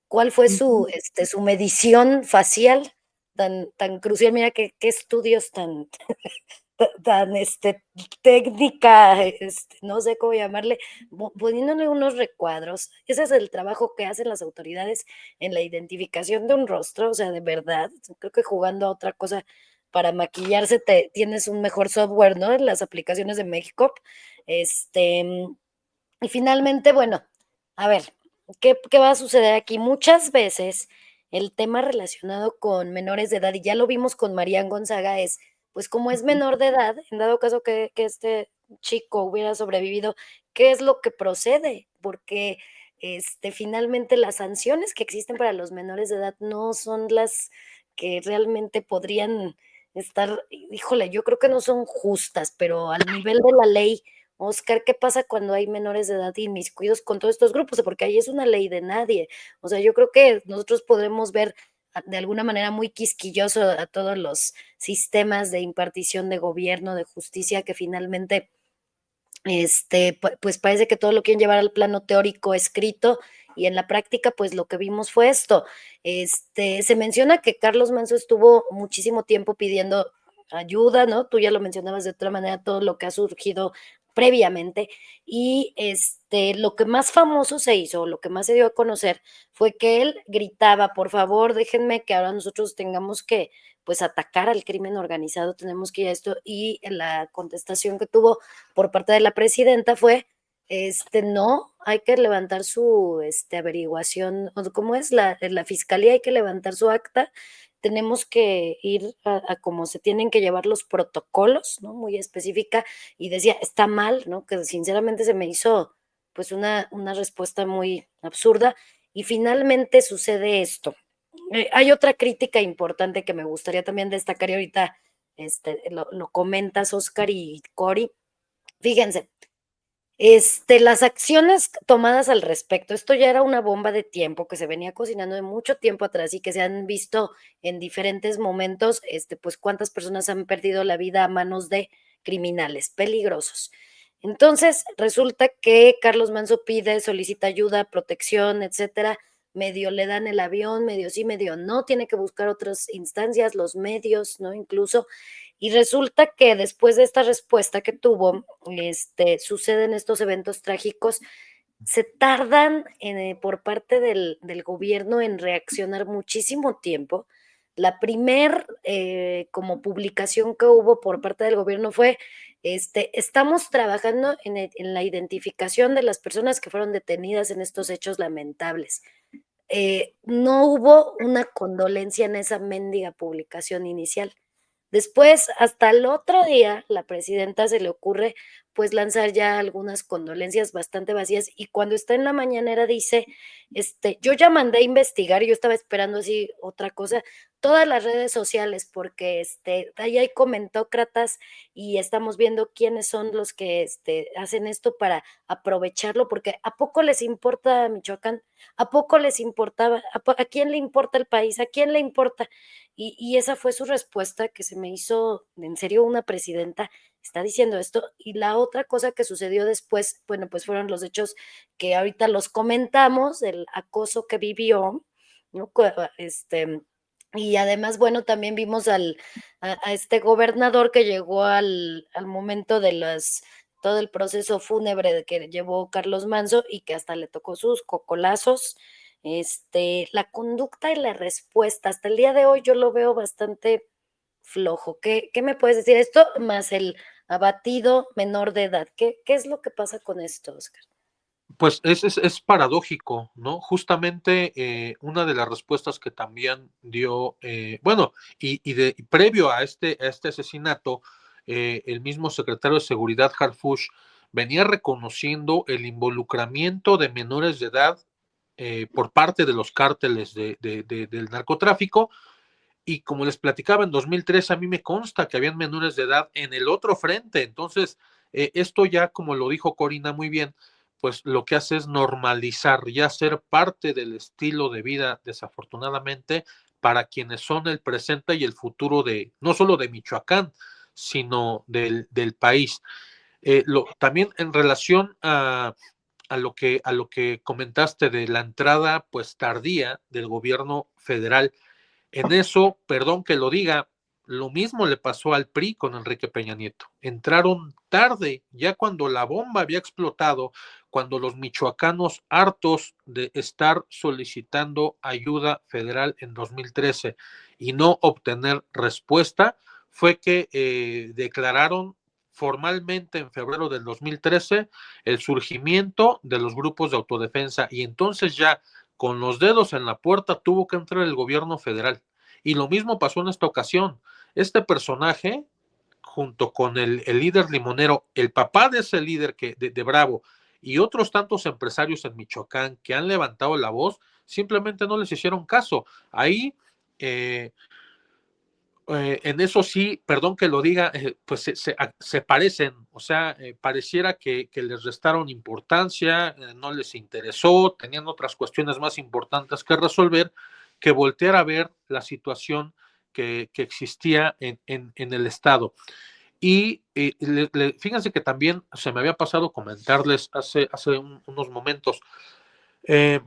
cuál fue su, Ujú. su medición facial tan crucial. Mira qué estudios tan tan, técnica, no sé cómo llamarle, poniéndole unos recuadros. Ese es el trabajo que hacen las autoridades en la identificación de un rostro, o sea, de verdad, creo que jugando a otra cosa para maquillarse tienes un mejor software, ¿no? En las aplicaciones de México. Este, y finalmente, bueno, a ver, ¿qué va a suceder aquí? Muchas veces el tema relacionado con menores de edad, y ya lo vimos con Marían Gonzaga, es, pues, como es menor de edad, en dado caso que este chico hubiera sobrevivido, ¿qué es lo que procede? Porque, finalmente las sanciones que existen para los menores de edad no son las que realmente podrían estar, híjole, yo creo que no son justas, pero al nivel de la ley. Oscar, ¿qué pasa cuando hay menores de edad inmiscuidos con todos estos grupos? Porque ahí es una ley de nadie. O sea, yo creo que nosotros podremos ver de alguna manera muy quisquilloso a todos los sistemas de impartición de gobierno, de justicia, que finalmente, pues parece que todo lo quieren llevar al plano teórico escrito y en la práctica, pues lo que vimos fue esto. Se menciona que Carlos Manso estuvo muchísimo tiempo pidiendo ayuda, ¿no? Tú ya lo mencionabas de otra manera, todo lo que ha surgido previamente. Y lo que más famoso se hizo, lo que más se dio a conocer, fue que él gritaba, por favor, déjenme que ahora nosotros tengamos que, pues, atacar al crimen organizado, tenemos que ir a esto. Y la contestación que tuvo por parte de la presidenta fue, no, hay que levantar su, averiguación, o ¿cómo es? La fiscalía hay que levantar su acta, tenemos que ir a cómo se tienen que llevar los protocolos, ¿no? Muy específica, y decía: "Está mal", ¿no? Que sinceramente se me hizo, pues, una respuesta muy absurda, y finalmente sucede esto. Hay otra crítica importante que me gustaría también destacar, y ahorita, lo comentas, Oscar y Cori. Fíjense, las acciones tomadas al respecto, esto ya era una bomba de tiempo que se venía cocinando de mucho tiempo atrás y que se han visto en diferentes momentos, pues cuántas personas han perdido la vida a manos de criminales peligrosos. Entonces, resulta que Carlos Manso pide, solicita ayuda, protección, etcétera. Medio le dan el avión, medio sí, medio no, tiene que buscar otras instancias, los medios, ¿no? Incluso, y resulta que después de esta respuesta que tuvo, suceden estos eventos trágicos, se tardan por parte del gobierno en reaccionar muchísimo tiempo. La primer como publicación que hubo por parte del gobierno fue, estamos trabajando en la identificación de las personas que fueron detenidas en estos hechos lamentables. No hubo una condolencia en esa mendiga publicación inicial. Después, hasta el otro día, la presidenta se le ocurre, pues, lanzar ya algunas condolencias bastante vacías, y cuando está en la mañanera dice, yo ya mandé a investigar, y yo estaba esperando así otra cosa, todas las redes sociales, porque, ahí hay comentócratas y estamos viendo quiénes son los que, hacen esto para aprovecharlo, porque ¿a poco les importa Michoacán? ¿A poco les importaba? ¿A quién le importa el país? ¿A quién le importa? Y esa fue su respuesta, que se me hizo, en serio, una presidenta está diciendo esto. Y la otra cosa que sucedió después, bueno, pues fueron los hechos que ahorita los comentamos, el acoso que vivió, ¿no? Y además, bueno, también vimos a este gobernador que llegó al momento de todo el proceso fúnebre que llevó Carlos Manso y que hasta le tocó sus cocolazos. La conducta y la respuesta, hasta el día de hoy yo lo veo bastante flojo. ¿Qué me puedes decir? Esto más el abatido menor de edad. ¿Qué es lo que pasa con esto, Oscar? Pues es paradójico, ¿no? Justamente una de las respuestas que también dio, bueno, y previo a este asesinato, el mismo secretario de Seguridad, Harfush, venía reconociendo el involucramiento de menores de edad por parte de los cárteles del narcotráfico. Y como les platicaba, en 2003 a mí me consta que habían menores de edad en el otro frente. Entonces, esto ya, como lo dijo Corina muy bien, pues lo que hace es normalizar, ya ser parte del estilo de vida, desafortunadamente, para quienes son el presente y el futuro de, no solo de Michoacán, sino del país. También en relación a lo que comentaste de la entrada, pues tardía del gobierno federal, en eso, perdón que lo diga, lo mismo le pasó al PRI con Enrique Peña Nieto. Entraron tarde, ya cuando la bomba había explotado, cuando los michoacanos, hartos de estar solicitando ayuda federal en 2013 y no obtener respuesta, fue que declararon formalmente en febrero del 2013 el surgimiento de los grupos de autodefensa, y entonces ya con los dedos en la puerta tuvo que entrar el gobierno federal. Y lo mismo pasó en esta ocasión. Este personaje, junto con el líder limonero, el papá de ese líder de Bravo, y otros tantos empresarios en Michoacán que han levantado la voz, simplemente no les hicieron caso. Ahí, en eso sí, perdón que lo diga, pues se parecen, o sea, pareciera que les restaron importancia, no les interesó, tenían otras cuestiones más importantes que resolver, que voltear a ver la situación que existía en el Estado. Y fíjense que también se me había pasado comentarles hace unos momentos, eh,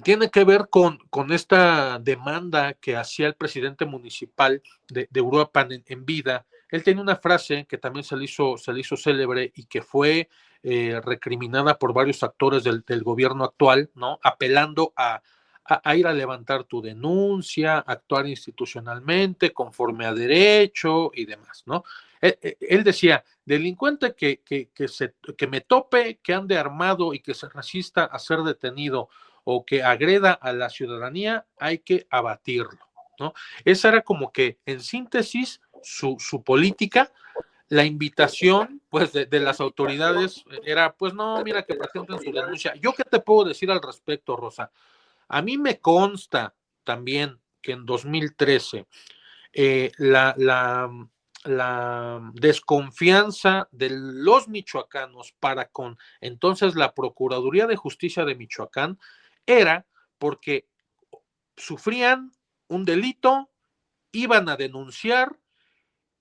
tiene que ver con esta demanda que hacía el presidente municipal de Uruapan en vida. Él tiene una frase que también se le hizo célebre y que fue recriminada por varios actores del gobierno actual, ¿no? Apelando a ir a levantar tu denuncia, actuar institucionalmente, conforme a derecho y demás, ¿no? Él decía, delincuente que me tope, que ande armado y que se resista a ser detenido o que agreda a la ciudadanía, hay que abatirlo, ¿no? Esa era como que, en síntesis, su política. La invitación, pues, de las autoridades era, pues, no, mira, que presenten su denuncia. ¿Yo qué te puedo decir al respecto, Rosa? A mí me consta también que en 2013 la desconfianza de los michoacanos para con entonces la Procuraduría de Justicia de Michoacán era porque sufrían un delito, iban a denunciar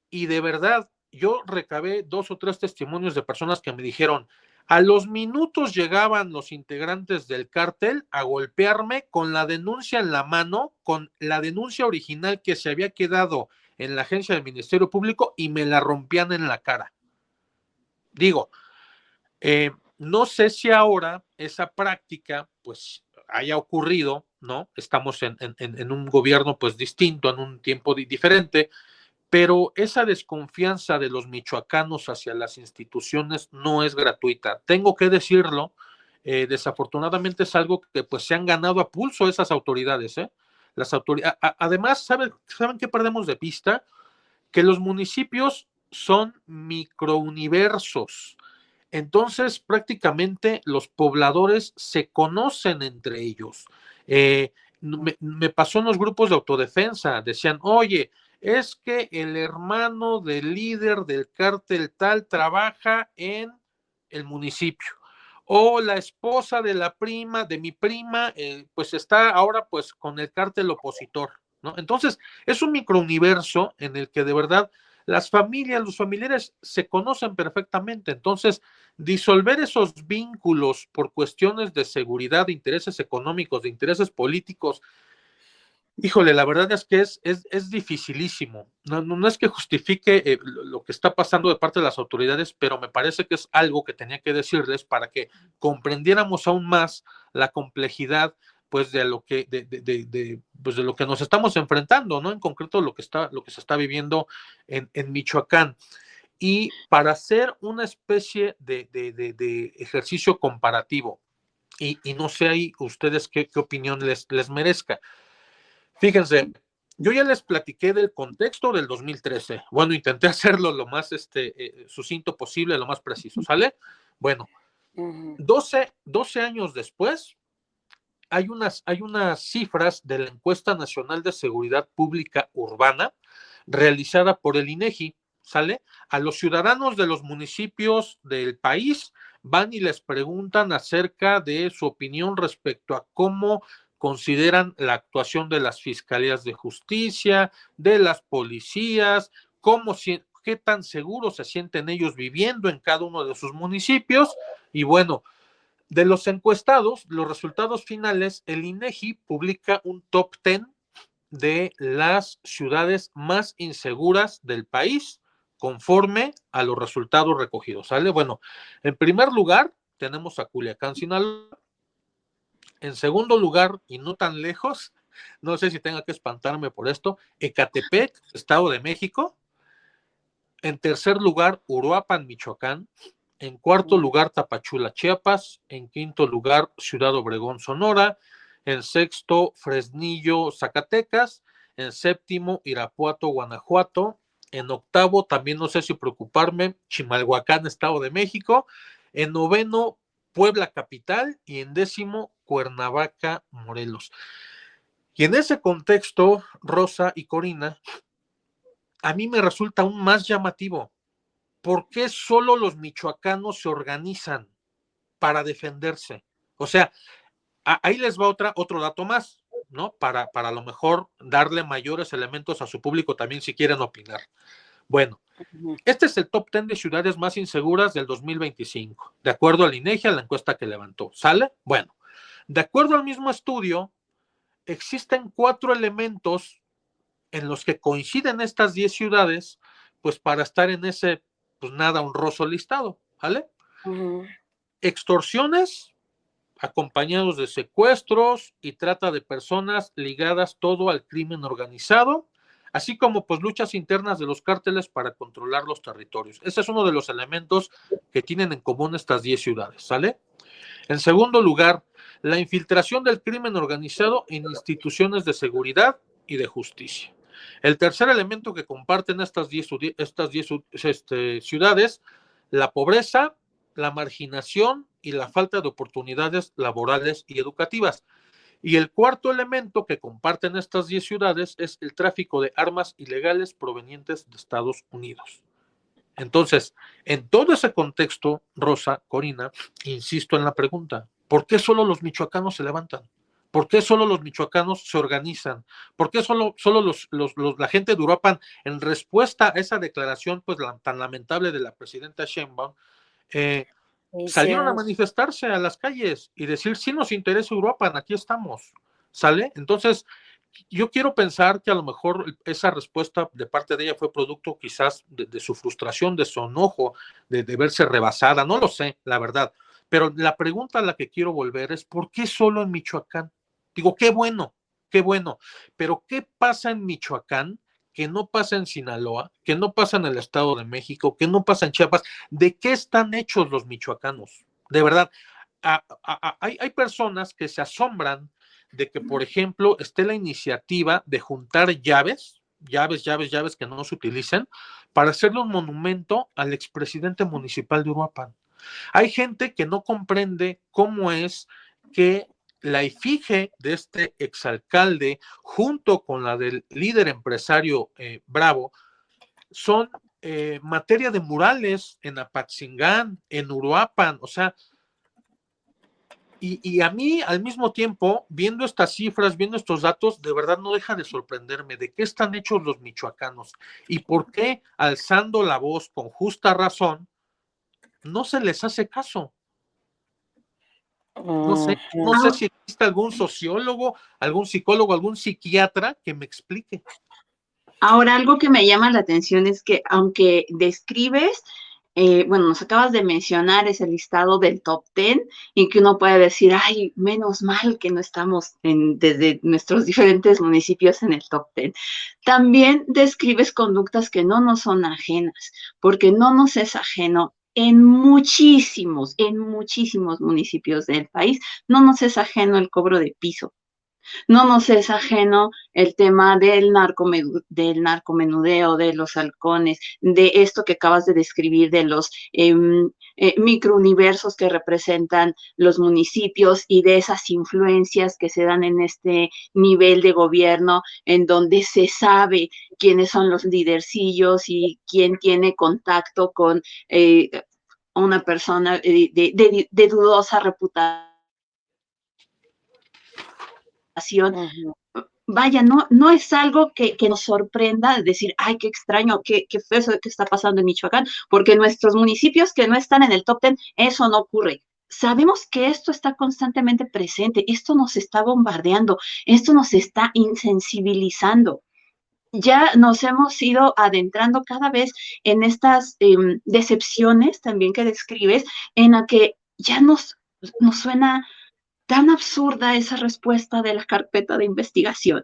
y de verdad yo recabé 2 o 3 testimonios de personas que me dijeron, a los minutos llegaban los integrantes del cártel a golpearme con la denuncia en la mano, con la denuncia original que se había quedado en la agencia del Ministerio Público y me la rompían en la cara. Digo, no sé si ahora esa práctica pues haya ocurrido, ¿no? Estamos en un gobierno pues distinto, en un tiempo diferente, pero esa desconfianza de los michoacanos hacia las instituciones no es gratuita. Tengo que decirlo, desafortunadamente es algo que pues se han ganado a pulso esas autoridades, ¿eh? Las autoridades, además, ¿saben qué perdemos de vista? Que los municipios son microuniversos. Entonces, prácticamente los pobladores se conocen entre ellos. Me pasó en los grupos de autodefensa, decían, oye, es que el hermano del líder del cártel tal trabaja en el municipio. O la esposa de la prima, de mi prima, pues está ahora pues con el cártel opositor, ¿no? Entonces, es un microuniverso en el que de verdad las familias, los familiares se conocen perfectamente. Entonces, disolver esos vínculos por cuestiones de seguridad, de intereses económicos, de intereses políticos, híjole, la verdad es que es dificilísimo. No es que justifique lo que está pasando de parte de las autoridades, pero me parece que es algo que tenía que decirles para que comprendiéramos aún más la complejidad pues de lo que pues de lo que nos estamos enfrentando, ¿no? En concreto lo que se está viviendo en Michoacán. Y para hacer una especie de ejercicio comparativo, y no sé ahí ustedes qué opinión les merezca. Fíjense, yo ya les platiqué del contexto del 2013. Bueno, intenté hacerlo lo más sucinto posible, lo más preciso, ¿sale? Bueno, 12 años después, hay unas cifras de la Encuesta Nacional de Seguridad Pública Urbana realizada por el INEGI, ¿sale? A los ciudadanos de los municipios del país van y les preguntan acerca de su opinión respecto a cómo consideran la actuación de las fiscalías de justicia, de las policías, qué tan seguros se sienten ellos viviendo en cada uno de sus municipios. Y bueno, de los encuestados, los resultados finales, el INEGI publica un top 10 de las ciudades más inseguras del país conforme a los resultados recogidos, ¿sale? Bueno, en primer lugar tenemos a Culiacán, Sinaloa. En segundo lugar, y no tan lejos, no sé si tenga que espantarme por esto, Ecatepec, Estado de México. En tercer lugar, Uruapan, Michoacán. En cuarto lugar, Tapachula, Chiapas. En quinto lugar, Ciudad Obregón, Sonora. En sexto, Fresnillo, Zacatecas. En séptimo, Irapuato, Guanajuato. En octavo, también no sé si preocuparme, Chimalhuacán, Estado de México. En noveno, Puebla capital. Y en décimo, Cuernavaca, Morelos. Y en ese contexto, Rosa y Corina, a mí me resulta aún más llamativo. ¿Por qué solo los michoacanos se organizan para defenderse? O sea, ahí les va otro dato más, ¿no? Para a lo mejor darle mayores elementos a su público también si quieren opinar. Bueno, este es el top 10 de ciudades más inseguras del 2025, de acuerdo al INEGI, a la encuesta que levantó. ¿Sale? Bueno, de acuerdo al mismo estudio, existen 4 elementos en los que coinciden estas 10 ciudades, pues para estar en ese, pues nada honroso listado, ¿vale? Extorsiones, acompañados de secuestros y trata de personas ligadas todo al crimen organizado, así como pues luchas internas de los cárteles para controlar los territorios. Ese es uno de los elementos que tienen en común estas 10 ciudades, ¿sale? En segundo lugar, la infiltración del crimen organizado en instituciones de seguridad y de justicia. El tercer elemento que comparten estas 10 ciudades, la pobreza, la marginación y la falta de oportunidades laborales y educativas. Y el cuarto elemento que comparten estas 10 ciudades es el tráfico de armas ilegales provenientes de Estados Unidos. Entonces, en todo ese contexto, Rosa, Corina, insisto en la pregunta, ¿por qué solo los michoacanos se levantan? ¿Por qué solo los michoacanos se organizan? ¿Por qué solo la gente de Uruapan, en respuesta a esa declaración pues tan lamentable de la presidenta Sheinbaum, salieron a manifestarse a las calles y decir, sí nos interesa Uruapan, aquí estamos, ¿sale? Entonces, yo quiero pensar que a lo mejor esa respuesta de parte de ella fue producto quizás de su frustración, de su enojo, de verse rebasada, no lo sé, la verdad. Pero la pregunta a la que quiero volver es, ¿por qué solo en Michoacán? Digo, qué bueno, pero ¿qué pasa en Michoacán que no pasa en Sinaloa, que no pasa en el Estado de México, que no pasa en Chiapas? ¿De qué están hechos los michoacanos? De verdad, hay personas que se asombran de que, por ejemplo, esté la iniciativa de juntar llaves que no se utilicen para hacerle un monumento al expresidente municipal de Uruapan. Hay gente que no comprende cómo es que la efigie de este exalcalde, junto con la del líder empresario Bravo, son materia de murales en Apatzingán, en Uruapan, o sea, y a mí, al mismo tiempo, viendo estas cifras, viendo estos datos, de verdad no deja de sorprenderme de qué están hechos los michoacanos y por qué, alzando la voz con justa razón, no se les hace caso. No sé si existe algún sociólogo, algún psicólogo, algún psiquiatra que me explique. Ahora, algo que me llama la atención es que aunque describes, bueno, nos acabas de mencionar ese listado del top 10 y que uno puede decir, ay, menos mal que no estamos desde nuestros diferentes municipios en el top 10. También describes conductas que no nos son ajenas, porque no nos es ajeno en muchísimos municipios del país, no nos es ajeno el cobro de piso. No nos es ajeno el tema del narcomenudeo, de los halcones, de esto que acabas de describir, de los microuniversos que representan los municipios y de esas influencias que se dan en este nivel de gobierno, en donde se sabe quiénes son los lidercillos y quién tiene contacto con una persona de dudosa reputación. Vaya, no es algo que nos sorprenda decir, ay, qué extraño, qué fue eso que está pasando en Michoacán, porque en nuestros municipios que no están en el top 10, eso no ocurre. Sabemos que esto está constantemente presente, esto nos está bombardeando, esto nos está insensibilizando. Ya nos hemos ido adentrando cada vez en estas decepciones también que describes, en la que ya nos suena tan absurda esa respuesta de la carpeta de investigación,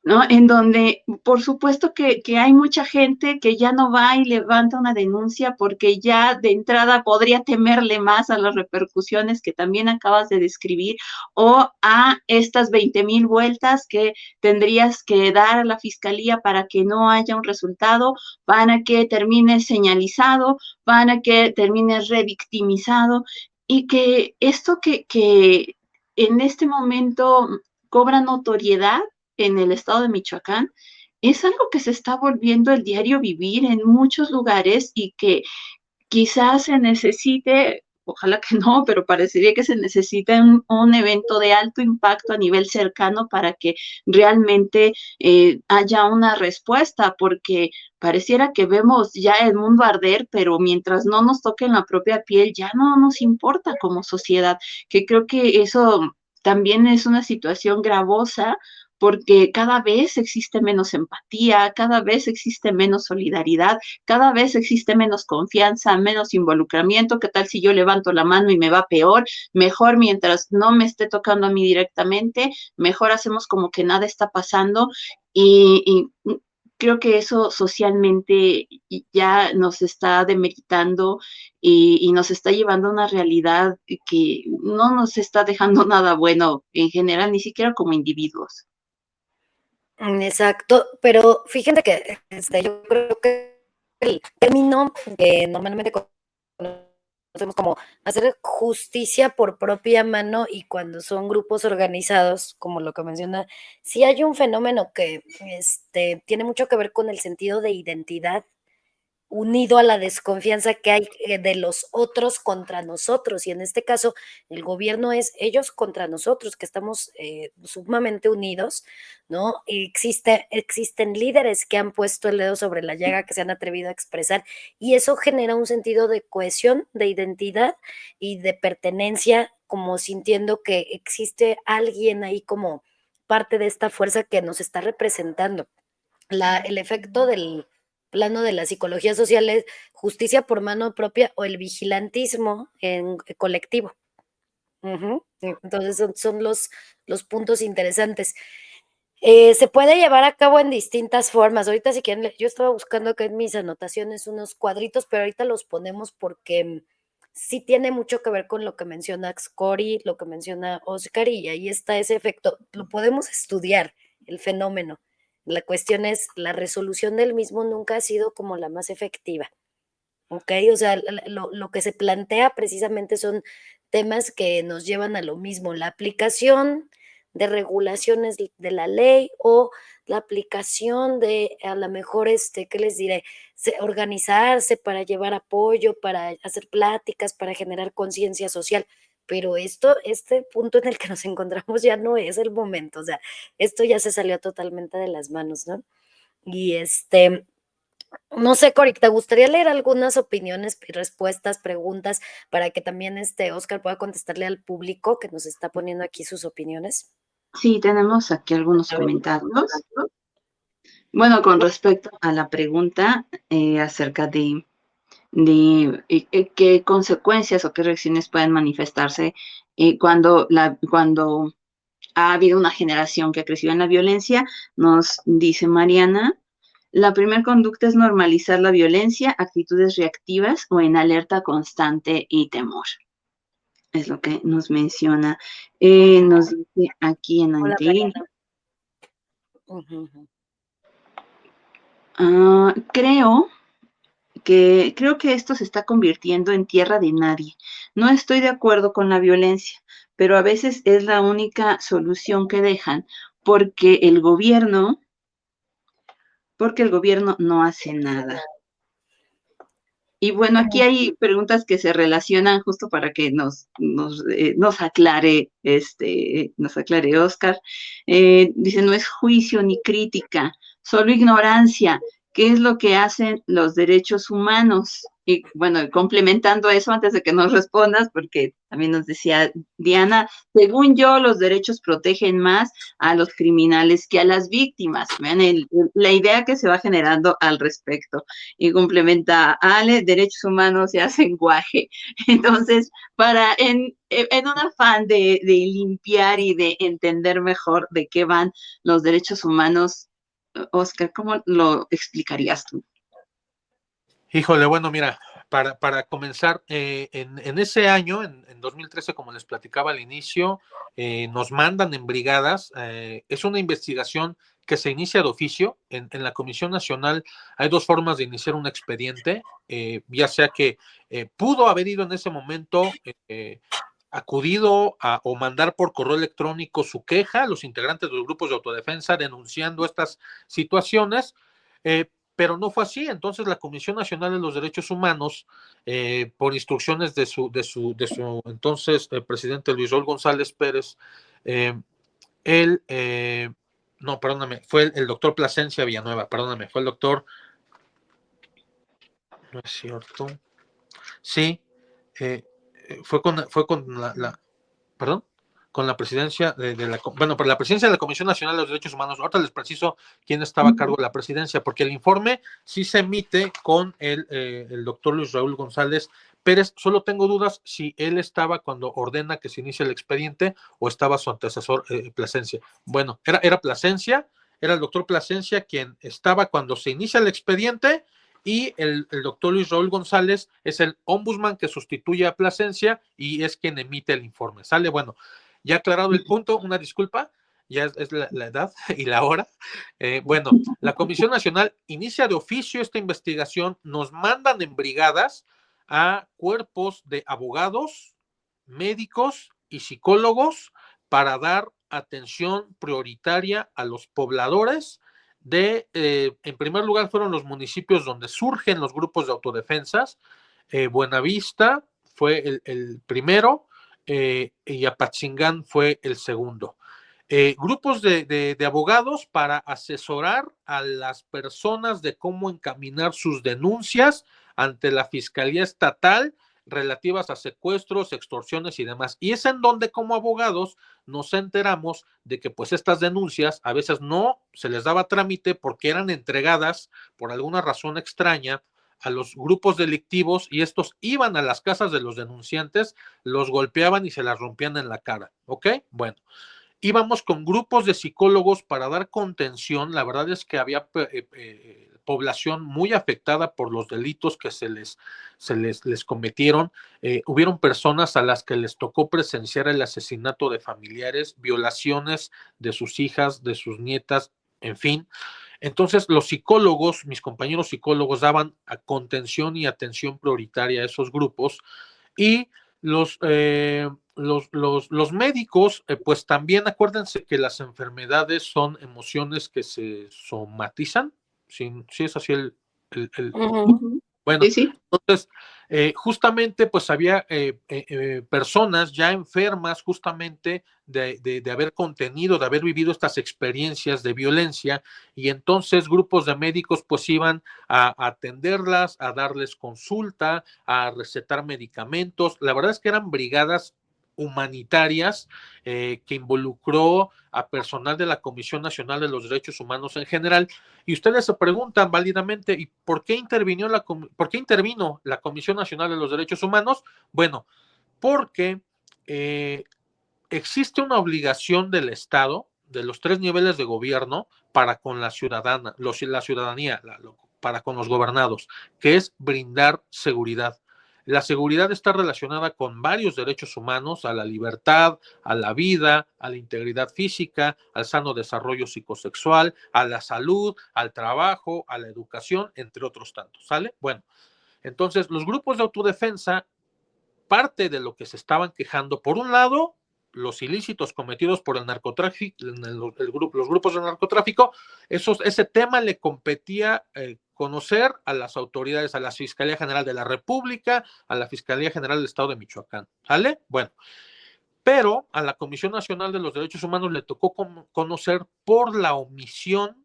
¿no? En donde, por supuesto que hay mucha gente que ya no va y levanta una denuncia porque ya de entrada podría temerle más a las repercusiones que también acabas de describir o a estas 20,000 vueltas que tendrías que dar a la fiscalía para que no haya un resultado, para que termines señalizado, para que termines revictimizado. Y que esto que en este momento cobra notoriedad en el estado de Michoacán es algo que se está volviendo el diario vivir en muchos lugares y que quizás se necesite, ojalá que no, pero parecería que se necesita un evento de alto impacto a nivel cercano para que realmente haya una respuesta, porque pareciera que vemos ya el mundo arder, pero mientras no nos toque en la propia piel, ya no nos importa como sociedad, que creo que eso también es una situación gravosa, porque cada vez existe menos empatía, cada vez existe menos solidaridad, cada vez existe menos confianza, menos involucramiento. ¿Qué tal si yo levanto la mano y me va peor? Mejor mientras no me esté tocando a mí directamente, mejor hacemos como que nada está pasando y creo que eso socialmente ya nos está demeritando y nos está llevando a una realidad que no nos está dejando nada bueno en general, ni siquiera como individuos. Exacto, pero fíjense que yo creo que el término que normalmente conocemos como hacer justicia por propia mano y cuando son grupos organizados, como lo que menciona, sí hay un fenómeno que tiene mucho que ver con el sentido de identidad unido a la desconfianza que hay de los otros contra nosotros. Y en este caso, el gobierno es ellos contra nosotros, que estamos sumamente unidos, ¿no? Y existen líderes que han puesto el dedo sobre la llaga, que se han atrevido a expresar, y eso genera un sentido de cohesión, de identidad y de pertenencia, como sintiendo que existe alguien ahí como parte de esta fuerza que nos está representando. El efecto del plano de la psicología social es justicia por mano propia o el vigilantismo en colectivo. Entonces son los puntos interesantes. Se puede llevar a cabo en distintas formas. Ahorita si quieren, yo estaba buscando acá en mis anotaciones unos cuadritos, pero ahorita los ponemos porque sí tiene mucho que ver con lo que menciona Cory, lo que menciona Oscar, y ahí está ese efecto. Lo podemos estudiar, el fenómeno. La cuestión es, la resolución del mismo nunca ha sido como la más efectiva. ¿Ok? O sea, lo que se plantea precisamente son temas que nos llevan a lo mismo, la aplicación de regulaciones de la ley o la aplicación de, a lo mejor, ¿qué les diré? Organizarse para llevar apoyo, para hacer pláticas, para generar conciencia social. Pero este punto en el que nos encontramos ya no es el momento, o sea, esto ya se salió totalmente de las manos, ¿no? Y no sé, Cori, ¿te gustaría leer algunas opiniones y respuestas, preguntas, para que también Oscar pueda contestarle al público que nos está poniendo aquí sus opiniones? Sí, tenemos aquí algunos A ver. comentarios. Bueno, con respecto a la pregunta acerca de qué consecuencias o qué reacciones pueden manifestarse cuando ha habido una generación que ha crecido en la violencia, nos dice Mariana, la primera conducta es normalizar la violencia, actitudes reactivas o en alerta constante y temor. Es lo que nos menciona. Nos dice aquí en Hola, Angelina. Mariana. Creo que esto se está convirtiendo en tierra de nadie. No estoy de acuerdo con la violencia, pero a veces es la única solución que dejan porque el gobierno no hace nada. Y bueno, aquí hay preguntas que se relacionan justo para que nos aclare Oscar. Dice, no es juicio ni crítica, solo ignorancia. ¿Qué es lo que hacen los derechos humanos? Y bueno, complementando eso, antes de que nos respondas, porque también nos decía Diana, según yo, los derechos protegen más a los criminales que a las víctimas. Vean la idea que se va generando al respecto. Y complementa Ale, derechos humanos y hacen guaje. Entonces, en un afán de limpiar y de entender mejor de qué van los derechos humanos, Oscar, ¿cómo lo explicarías tú? Híjole, bueno, mira, para comenzar, en ese año, en 2013, como les platicaba al inicio, nos mandan en brigadas, es una investigación que se inicia de oficio. En la Comisión Nacional hay dos formas de iniciar un expediente, ya sea que pudo haber ido en ese momento acudido o mandar por correo electrónico su queja a los integrantes de los grupos de autodefensa denunciando estas situaciones, pero no fue así. Entonces la Comisión Nacional de los Derechos Humanos, por instrucciones de su entonces presidente Luis Raúl González Pérez, no, perdóname, fue el doctor Plasencia Villanueva, perdóname, fue el doctor, no es cierto, sí, fue con perdón, con la presidencia por la presidencia de la Comisión Nacional de los Derechos Humanos. Ahorita les preciso quién estaba a cargo de la presidencia, porque el informe sí se emite con el doctor Luis Raúl González Pérez. Solo tengo dudas si él estaba cuando ordena que se inicie el expediente o estaba su antecesor Plasencia. Bueno, era Plasencia, era el doctor Plasencia quien estaba cuando se inicia el expediente, y el doctor Luis Raúl González es el ombudsman que sustituye a Plasencia y es quien emite el informe. ¿Sale? Bueno, ya aclarado el punto, una disculpa. ya es la edad y la hora. Bueno, la Comisión Nacional inicia de oficio esta investigación, nos mandan en brigadas a cuerpos de abogados, médicos y psicólogos para dar atención prioritaria a los pobladores en primer lugar fueron los municipios donde surgen los grupos de autodefensas. Buenavista fue el primero y Apatzingán fue el segundo. Grupos de abogados para asesorar a las personas de cómo encaminar sus denuncias ante la Fiscalía Estatal relativas a secuestros, extorsiones y demás. Y es en donde como abogados nos enteramos de que pues estas denuncias a veces no se les daba trámite porque eran entregadas por alguna razón extraña a los grupos delictivos y estos iban a las casas de los denunciantes, los golpeaban y se las rompían en la cara, ¿ok? Bueno, íbamos con grupos de psicólogos para dar contención. La verdad es que había población muy afectada por los delitos que se les cometieron. Hubieron personas a las que les tocó presenciar el asesinato de familiares, violaciones de sus hijas, de sus nietas, en fin. Entonces, los psicólogos, mis compañeros psicólogos, daban contención y atención prioritaria a esos grupos y los médicos, pues también acuérdense que las enfermedades son emociones que se somatizan, sí es así bueno, Sí. entonces, justamente, pues había personas ya enfermas justamente de haber contenido, de haber vivido estas experiencias de violencia, y entonces grupos de médicos pues iban a atenderlas, a darles consulta, a recetar medicamentos. La verdad es que eran brigadas humanitarias que involucró a personal de la Comisión Nacional de los Derechos Humanos en general. Y ustedes se preguntan válidamente, ¿y por qué intervino la Comisión Nacional de los Derechos Humanos? Bueno, porque existe una obligación del Estado, de los 3 niveles de gobierno, para con la ciudadanía, para con los gobernados, que es brindar seguridad. La seguridad está relacionada con varios derechos humanos, a la libertad, a la vida, a la integridad física, al sano desarrollo psicosexual, a la salud, al trabajo, a la educación, entre otros tantos, ¿sale? Bueno, entonces los grupos de autodefensa, parte de lo que se estaban quejando, por un lado, los ilícitos cometidos por el narcotráfico, los grupos de narcotráfico, ese tema le competía conocer a las autoridades, a la Fiscalía General de la República, a la Fiscalía General del Estado de Michoacán, ¿vale? Bueno, pero a la Comisión Nacional de los Derechos Humanos le tocó conocer por la omisión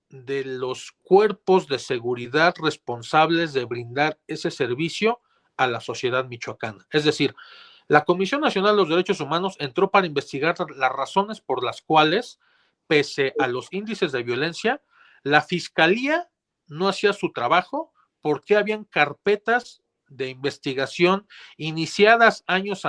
de los cuerpos de seguridad responsables de brindar ese servicio a la sociedad michoacana. Es decir, la Comisión Nacional de los Derechos Humanos entró para investigar las razones por las cuales, pese a los índices de violencia, la Fiscalía no hacía su trabajo, porque habían carpetas de investigación iniciadas años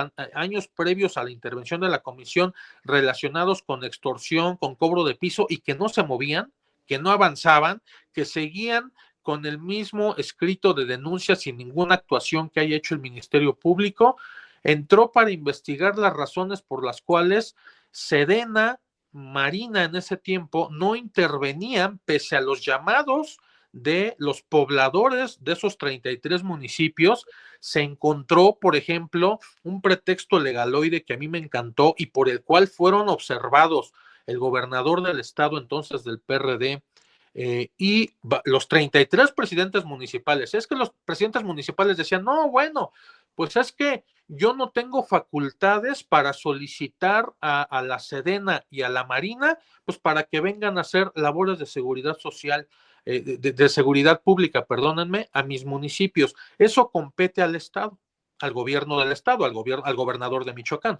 previos a la intervención de la comisión relacionados con extorsión, con cobro de piso y que no se movían, que no avanzaban, que seguían con el mismo escrito de denuncia sin ninguna actuación que haya hecho el Ministerio Público. Entró para investigar las razones por las cuales Sedena, Marina en ese tiempo no intervenían pese a los llamados de los pobladores de esos 33 municipios. Se encontró, por ejemplo, un pretexto legaloide que a mí me encantó y por el cual fueron observados el gobernador del estado entonces del PRD y los 33 presidentes municipales. Es que los presidentes municipales decían, no, bueno, pues es que yo no tengo facultades para solicitar a la Sedena y a la Marina, pues para que vengan a hacer labores de seguridad social, de seguridad pública, perdónenme, a mis municipios. Eso compete al Estado, al gobierno del Estado, al gobernador de Michoacán.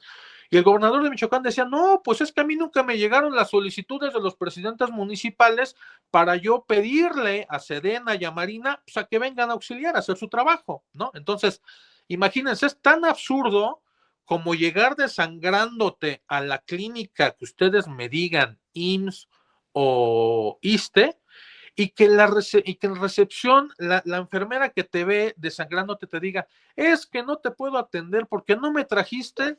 Y el gobernador de Michoacán decía, no, pues es que a mí nunca me llegaron las solicitudes de los presidentes municipales para yo pedirle a Sedena y a Marina, pues, a que vengan a auxiliar, a hacer su trabajo, ¿no? Entonces, imagínense, es tan absurdo como llegar desangrándote a la clínica que ustedes me digan, IMSS o ISSSTE, y que en recepción la enfermera que te ve desangrándote te diga, es que no te puedo atender porque no me trajiste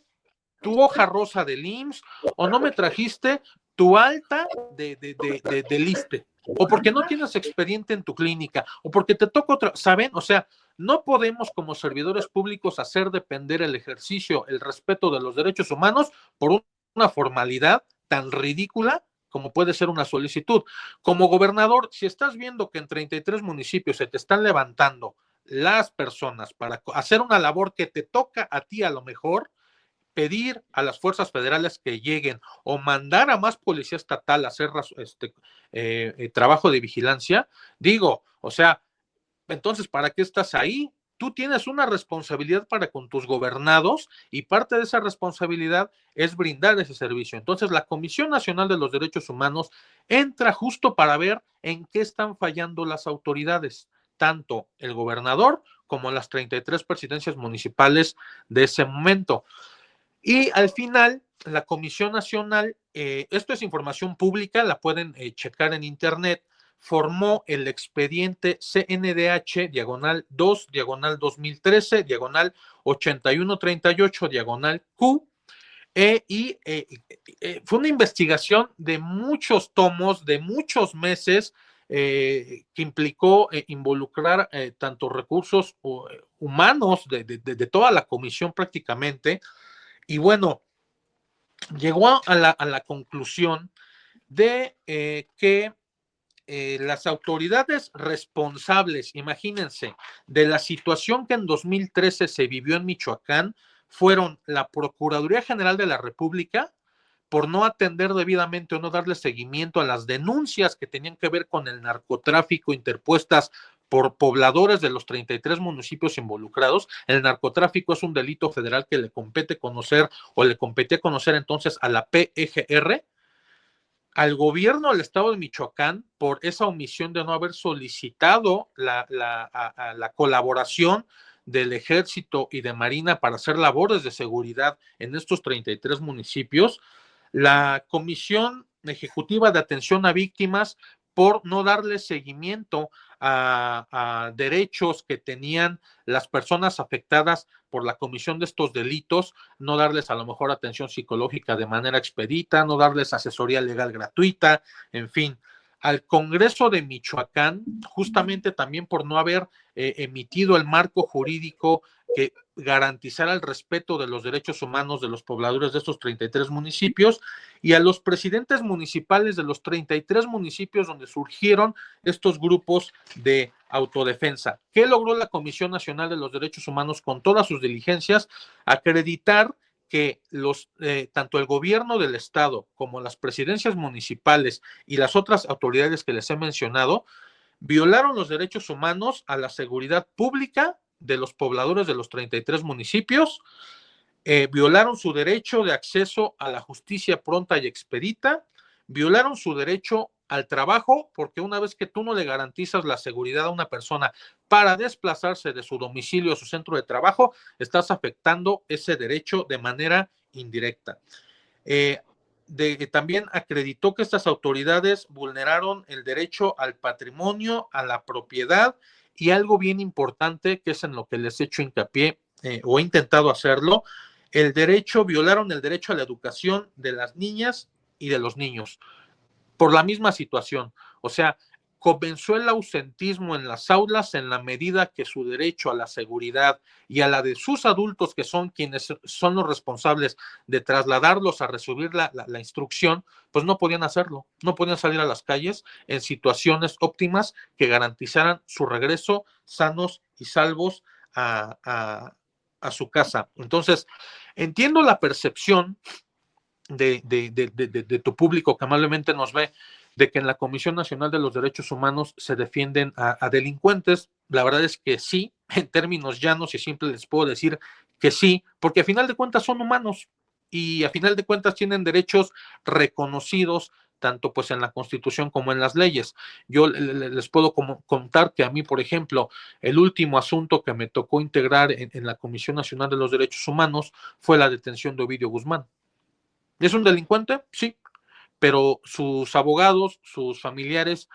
tu hoja rosa del IMSS o no me trajiste tu alta del ISSSTE, o porque no tienes expediente en tu clínica, o porque te toca otra, ¿saben? O sea, no podemos como servidores públicos hacer depender el ejercicio, el respeto de los derechos humanos por una formalidad tan ridícula como puede ser una solicitud. Como gobernador, si estás viendo que en 33 municipios se te están levantando las personas para hacer una labor que te toca a ti a lo mejor, pedir a las fuerzas federales que lleguen o mandar a más policía estatal a hacer trabajo de vigilancia, digo, o sea, entonces, ¿para qué estás ahí? Tú tienes una responsabilidad para con tus gobernados y parte de esa responsabilidad es brindar ese servicio. Entonces, la Comisión Nacional de los Derechos Humanos entra justo para ver en qué están fallando las autoridades, tanto el gobernador como las 33 presidencias municipales de ese momento. Y al final, la Comisión Nacional, esto es información pública, la pueden checar en internet, formó el expediente CNDH, diagonal 2, diagonal 2013, diagonal 8138, diagonal Q, y fue una investigación de muchos tomos, de muchos meses, que implicó involucrar tanto recursos humanos de toda la comisión prácticamente, y bueno, llegó a la conclusión de que las autoridades responsables, imagínense, de la situación que en 2013 se vivió en Michoacán, fueron la Procuraduría General de la República, por no atender debidamente o no darle seguimiento a las denuncias que tenían que ver con el narcotráfico interpuestas por pobladores de los 33 municipios involucrados. El narcotráfico es un delito federal que le compete conocer, o le competía conocer entonces a la PGR, al gobierno del estado de Michoacán, por esa omisión de no haber solicitado la colaboración del Ejército y de Marina para hacer labores de seguridad en estos 33 municipios, la Comisión Ejecutiva de Atención a Víctimas, por no darle seguimiento a derechos que tenían las personas afectadas por la comisión de estos delitos, no darles a lo mejor atención psicológica de manera expedita, no darles asesoría legal gratuita, en fin. Al Congreso de Michoacán, justamente también por no haber emitido el marco jurídico que garantizara el respeto de los derechos humanos de los pobladores de estos 33 municipios, y a los presidentes municipales de los 33 municipios donde surgieron estos grupos de autodefensa. ¿Qué logró la Comisión Nacional de los Derechos Humanos con todas sus diligencias? Acreditar que tanto el gobierno del estado como las presidencias municipales y las otras autoridades que les he mencionado violaron los derechos humanos a la seguridad pública de los pobladores de los 33 municipios, violaron su derecho de acceso a la justicia pronta y expedita, violaron su derecho al trabajo, porque una vez que tú no le garantizas la seguridad a una persona para desplazarse de su domicilio a su centro de trabajo, estás afectando ese derecho de manera indirecta. También acreditó que estas autoridades vulneraron el derecho al patrimonio, a la propiedad, y algo bien importante, que es en lo que les he hecho hincapié, o he intentado hacerlo, violaron el derecho a la educación de las niñas y de los niños, por la misma situación. O sea, comenzó el ausentismo en las aulas en la medida que su derecho a la seguridad y a la de sus adultos, que son quienes son los responsables de trasladarlos a recibir la instrucción, pues no podían hacerlo, no podían salir a las calles en situaciones óptimas que garantizaran su regreso sanos y salvos a su casa. Entonces, entiendo la percepción de tu público que amablemente nos ve, de que en la Comisión Nacional de los Derechos Humanos se defienden a delincuentes. La verdad es que sí, en términos llanos y simples les puedo decir que sí, porque a final de cuentas son humanos y a final de cuentas tienen derechos reconocidos tanto pues en la Constitución como en las leyes. Yo les puedo contar que a mí, por ejemplo, el último asunto que me tocó integrar en la Comisión Nacional de los Derechos Humanos fue la detención de Ovidio Guzmán. ¿Es un delincuente? Sí, pero sus abogados, sus familiares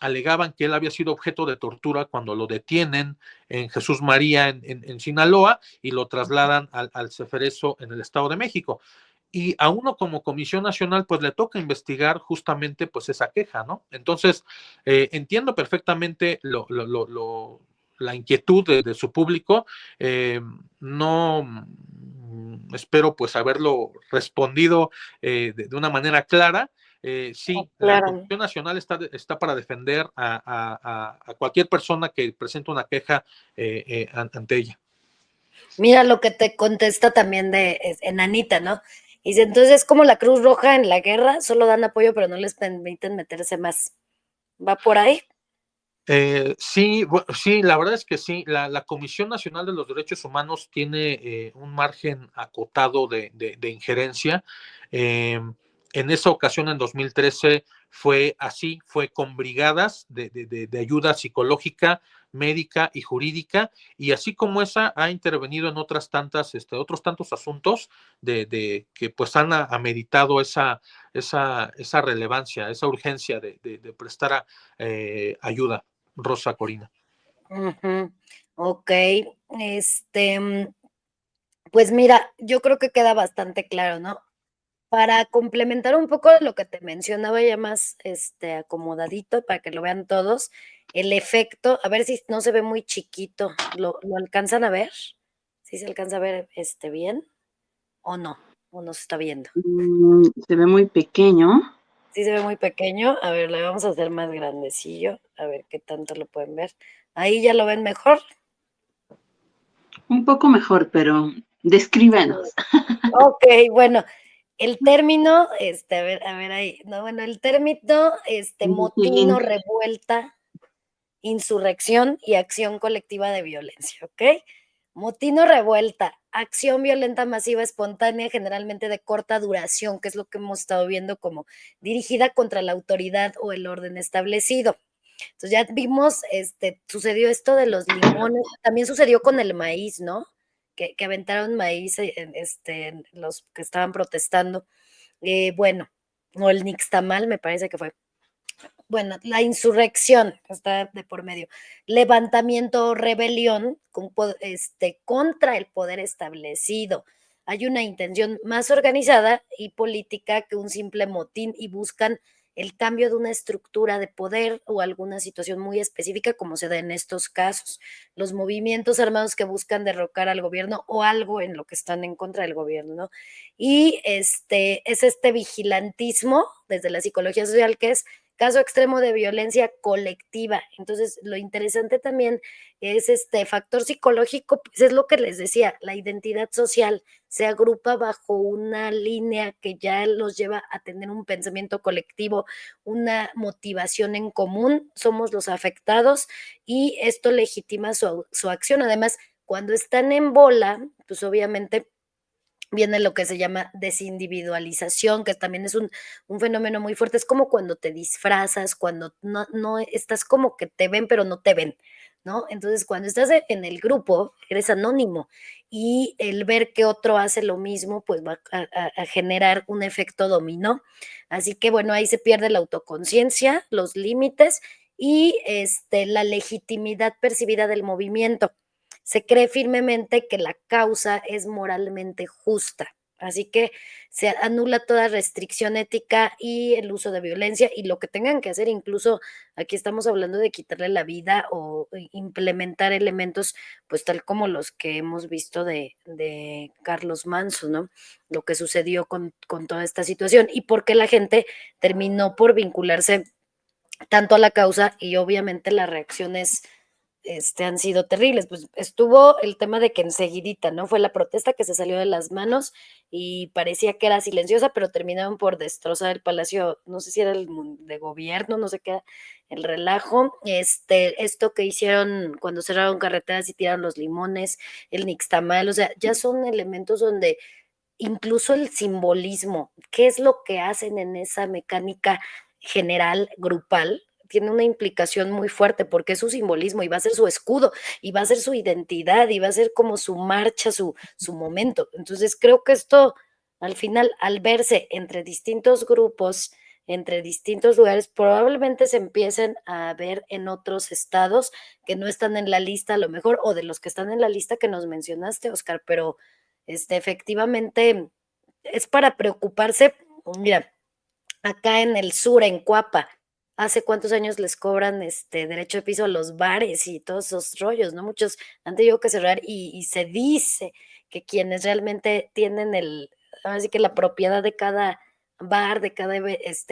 alegaban que él había sido objeto de tortura cuando lo detienen en Jesús María en Sinaloa y lo trasladan al Ceferezo en el Estado de México. y a uno como Comisión Nacional pues le toca investigar justamente pues esa queja, ¿no? Entonces, entiendo perfectamente la inquietud de su público, no espero pues haberlo respondido de una manera clara. Sí, la Claro. Comisión Nacional está para defender a cualquier persona que presente una queja ante ella. Mira lo que te contesta también de Enanita, ¿no? Dice, entonces es como la Cruz Roja en la guerra, solo dan apoyo, pero no les permiten meterse más. ¿Va por ahí? Sí, sí, la verdad es que sí. La Comisión Nacional de los Derechos Humanos tiene un margen acotado de injerencia. En esa ocasión, en 2013, fue así, fue con brigadas de ayuda psicológica, médica y jurídica, y así como esa ha intervenido en otros tantos asuntos que pues han ameritado esa relevancia, esa urgencia de prestar ayuda. Rosa Corina. Ujú. Ok, pues mira, yo creo que queda bastante claro, ¿no? Para complementar un poco de lo que te mencionaba ya más, acomodadito para que lo vean todos, el efecto, a ver si no se ve muy chiquito, ¿lo alcanzan a ver? ¿Sí se alcanza a ver, bien o no? ¿O no se está viendo? Se ve muy pequeño. Sí se ve muy pequeño, a ver, le vamos a hacer más grandecillo, a ver qué tanto lo pueden ver. ¿Ahí ya lo ven mejor? Un poco mejor, pero descríbenos. Okey, bueno, el término, a ver ahí, no, bueno, el término, motín o Link. revuelta, insurrección y acción colectiva de violencia, ¿okey? Motín o revuelta, acción violenta masiva espontánea, generalmente de corta duración, que es lo que hemos estado viendo como dirigida contra la autoridad o el orden establecido. Entonces, ya vimos, sucedió esto de los limones, también sucedió con el maíz, ¿no? Que aventaron maíz, en los que estaban protestando. Bueno, o el nixtamal, me parece que fue. Bueno, la insurrección está de por medio. Levantamiento o rebelión contra el poder establecido. Hay una intención más organizada y política que un simple motín y buscan el cambio de una estructura de poder o alguna situación muy específica, como se da en estos casos. Los movimientos armados que buscan derrocar al gobierno o algo en lo que están en contra del gobierno, ¿no? Y es este vigilantismo desde la psicología social que es caso extremo de violencia colectiva. Entonces, lo interesante también es este factor psicológico, pues es lo que les decía, la identidad social se agrupa bajo una línea que ya los lleva a tener un pensamiento colectivo, una motivación en común, somos los afectados y esto legitima su acción. Además, cuando están en bola, pues obviamente viene lo que se llama desindividualización, que también es un fenómeno muy fuerte. Es como cuando te disfrazas, cuando no estás como que te ven, pero no te ven, ¿no? Entonces, cuando estás en el grupo, eres anónimo y el ver que otro hace lo mismo, pues va a generar un efecto dominó. Así que, bueno, ahí se pierde la autoconciencia, los límites y la legitimidad percibida del movimiento. Se cree firmemente que la causa es moralmente justa. Así que se anula toda restricción ética y el uso de violencia y lo que tengan que hacer, incluso aquí estamos hablando de quitarle la vida o implementar elementos, pues tal como los que hemos visto de Carlos Manso, ¿no? Lo que sucedió con toda esta situación y por qué la gente terminó por vincularse tanto a la causa y obviamente las reacciones han sido terribles. Pues estuvo el tema de que enseguidita, ¿no? Fue la protesta que se salió de las manos y parecía que era silenciosa, pero terminaron por destrozar el palacio, no sé si era de gobierno, no sé qué, el relajo. Esto que hicieron cuando cerraron carreteras y tiraron los limones, el nixtamal, o sea, ya son elementos donde incluso el simbolismo, qué es lo que hacen en esa mecánica general, grupal, tiene una implicación muy fuerte porque es su simbolismo y va a ser su escudo y va a ser su identidad y va a ser como su marcha, su momento. Entonces creo que esto al final, al verse entre distintos grupos, entre distintos lugares, probablemente se empiecen a ver en otros estados que no están en la lista a lo mejor o de los que están en la lista que nos mencionaste, Oscar, pero efectivamente es para preocuparse. Mira, acá en el sur, en Cuapa, ¿hace cuántos años les cobran derecho de piso a los bares y todos esos rollos, no? Muchos han tenido que cerrar y se dice que quienes realmente tienen ahora sí que la propiedad de cada bar, de cada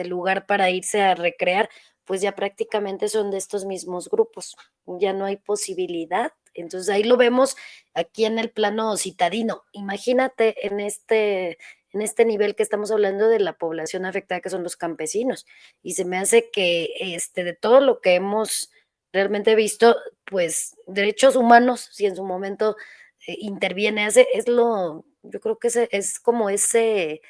lugar para irse a recrear, pues ya prácticamente son de estos mismos grupos. Ya no hay posibilidad. Entonces ahí lo vemos aquí en el plano citadino. Imagínate en este nivel que estamos hablando de la población afectada, que son los campesinos. Y se me hace que de todo lo que hemos realmente visto, pues derechos humanos, si en su momento interviene, yo creo que es como ese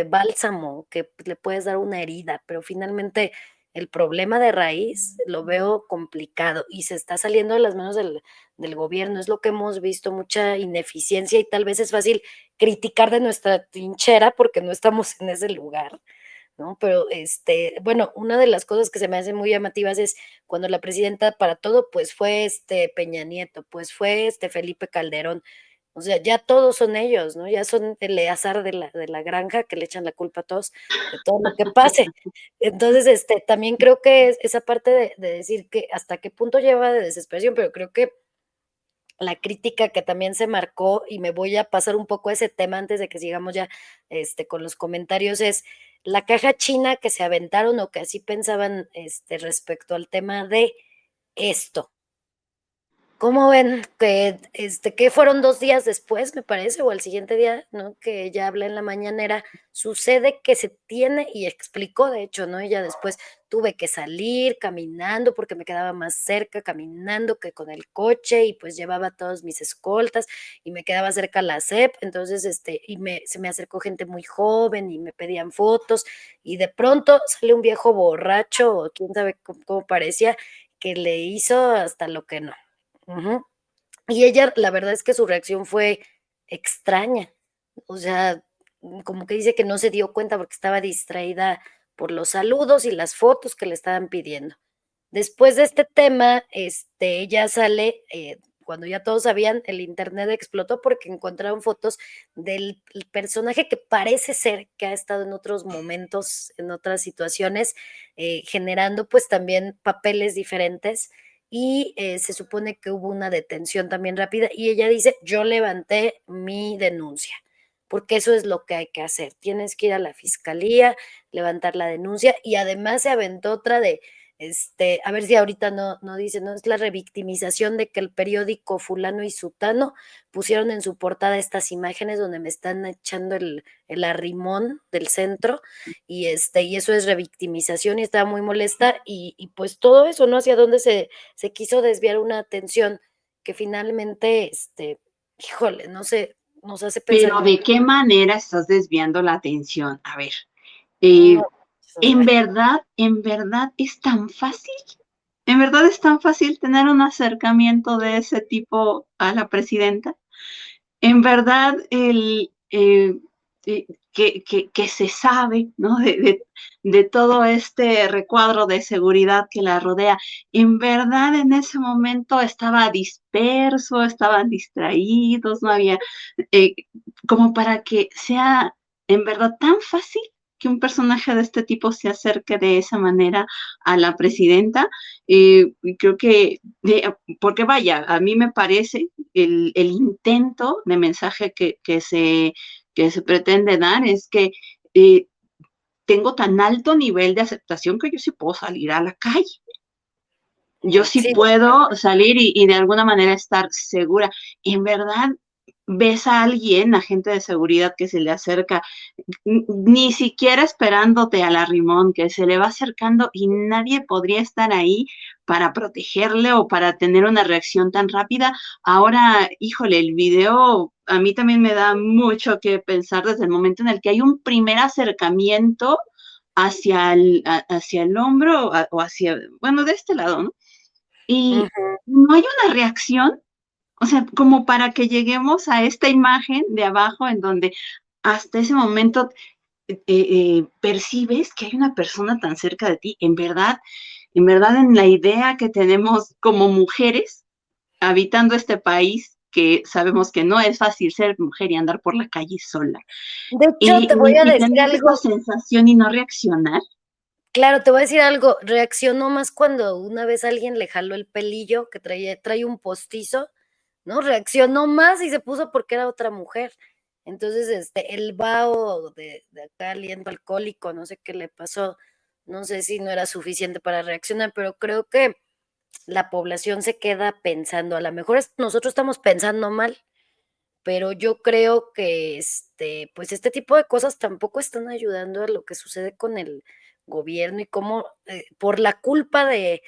bálsamo que le puedes dar una herida, pero finalmente el problema de raíz lo veo complicado y se está saliendo de las manos del gobierno. Es lo que hemos visto, mucha ineficiencia, y tal vez es fácil criticar de nuestra trinchera porque no estamos en ese lugar, ¿no? Pero, bueno, una de las cosas que se me hacen muy llamativas es cuando la presidenta para todo, pues fue Peña Nieto, pues fue Felipe Calderón. O sea, ya todos son ellos, ¿no? Ya son el azar de la granja que le echan la culpa a todos de todo lo que pase. Entonces, también creo que es esa parte de decir que hasta qué punto lleva de desesperación, pero creo que la crítica que también se marcó, y me voy a pasar un poco a ese tema antes de que sigamos ya con los comentarios, es la caja china que se aventaron o que así pensaban respecto al tema de esto. ¿Cómo ven? Que fueron 2 días después, me parece, o al siguiente día, ¿no? Que ella habla en la mañanera, sucede que se tiene, y explicó, de hecho, ¿no? Ella después: "Tuve que salir caminando porque me quedaba más cerca caminando que con el coche, y pues llevaba a todos mis escoltas, y me quedaba cerca la SEP, entonces, se me acercó gente muy joven y me pedían fotos, y de pronto sale un viejo borracho, o quién sabe cómo parecía, que le hizo hasta lo que no". Ujú. Y ella, la verdad es que su reacción fue extraña. O sea, como que dice que no se dio cuenta porque estaba distraída por los saludos y las fotos que le estaban pidiendo. Después de este tema, ella sale, cuando ya todos sabían, el internet explotó porque encontraron fotos del el personaje que parece ser que ha estado en otros momentos, en otras situaciones, generando, pues, también papeles diferentes, y, se supone que hubo una detención también rápida, y ella dice: "Yo levanté mi denuncia", porque eso es lo que hay que hacer. Tienes que ir a la fiscalía, levantar la denuncia, y además se aventó otra de a ver si ahorita no dice, ¿no? Es la revictimización de que el periódico fulano y sutano pusieron en su portada estas imágenes donde me están echando el arrimón del centro, y eso es revictimización, y estaba muy molesta, y pues todo eso, ¿no? Hacia dónde se quiso desviar una atención que finalmente, híjole, no sé, nos hace pensar Pero mucho. ¿de qué manera estás desviando la atención? A ver, No, eh, eso es en verdad es tan fácil. ¿En verdad es tan fácil tener un acercamiento de ese tipo a la presidenta? En verdad, que se sabe, ¿no? De todo este recuadro de seguridad que la rodea, en verdad en ese momento estaba disperso, estaban distraídos, no había, eh, como para que sea en verdad tan fácil que un personaje de este tipo se acerque de esa manera a la presidenta. Y creo que, porque vaya, a mí me parece el intento de mensaje que se pretende dar es que eh, tengo tan alto nivel de aceptación que yo sí puedo salir a la calle. Yo sí sí, puedo salir y de alguna manera estar segura. En verdad, ves a alguien, agente de seguridad que se le acerca, ni siquiera esperándote al arrimón, que se le va acercando y nadie podría estar ahí para protegerle o para tener una reacción tan rápida. Ahora, híjole, el video a mí también me da mucho que pensar desde el momento en el que hay un primer acercamiento hacia el hombro o hacia, bueno, de este lado, ¿no? Y ujú. no hay una reacción, o sea, como para que lleguemos a esta imagen de abajo en donde hasta ese momento percibes que hay una persona tan cerca de ti. En verdad, en la idea que tenemos como mujeres habitando este país, que sabemos que no es fácil ser mujer y andar por la calle sola. De hecho, te voy a Y decir tener esta algo. sensación y no reaccionar. Claro, te voy a decir algo. Reaccionó más cuando una vez alguien le jaló el pelillo que trae un postizo, ¿no? Reaccionó más y se puso porque era otra mujer. Entonces, el vaho de acá, aliento alcohólico, no sé qué le pasó. No sé si no era suficiente para reaccionar, pero creo que la población se queda pensando, a lo mejor nosotros estamos pensando mal, pero yo creo que pues este tipo de cosas tampoco están ayudando a lo que sucede con el gobierno y cómo por la culpa de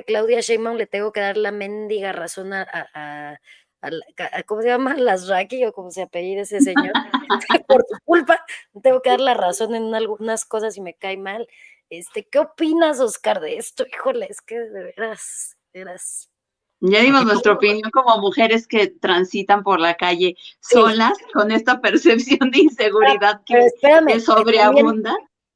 Claudia Sheinbaum le tengo que dar la mendiga razón ¿cómo se llama? Lasraki o como se apellida ese señor. Por tu culpa tengo que dar la razón en algunas cosas y me cae mal. ¿Qué opinas, Oscar, de esto? Híjole, es que de veras. Ya A dimos mí, nuestra opinión como mujeres que transitan por la calle Sí, solas con esta percepción de inseguridad pero que espérame, que también sobreabunda.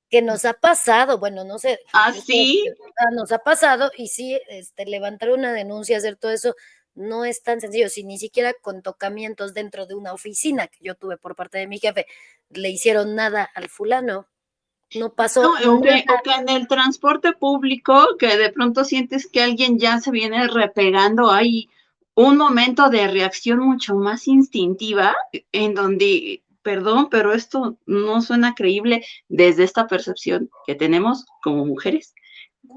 que nos ha pasado, bueno, no sé, yo sé Así, que nos ha pasado y sí, levantar una denuncia, hacer todo eso, no es tan sencillo, si ni siquiera con tocamientos dentro de una oficina que yo tuve por parte de mi jefe, le hicieron nada al fulano, no no, pasó o nada. que en el transporte público, que de pronto sientes que alguien ya se viene repegando, hay un momento de reacción mucho más instintiva en donde, perdón, pero esto no suena creíble desde esta percepción que tenemos como mujeres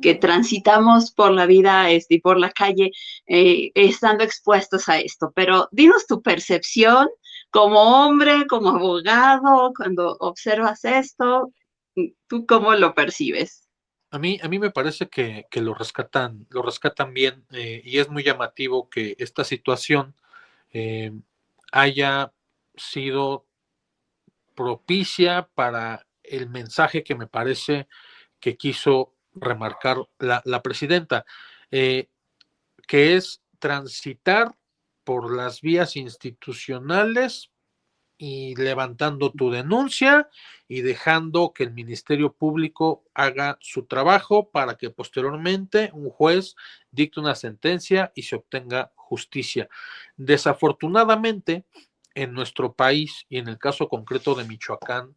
que transitamos por la vida y por la calle estando expuestos a esto. Pero dinos tu percepción como hombre, como abogado, cuando observas esto, ¿tú cómo lo percibes? a mí me parece que lo rescatan bien, y es muy llamativo que esta situación eh, haya sido propicia para el mensaje que me parece que quiso remarcar la presidenta, eh, que es transitar por las vías institucionales y levantando tu denuncia y dejando que el Ministerio Público haga su trabajo para que posteriormente un juez dicte una sentencia y se obtenga justicia. Desafortunadamente, en nuestro país y en el caso concreto de Michoacán,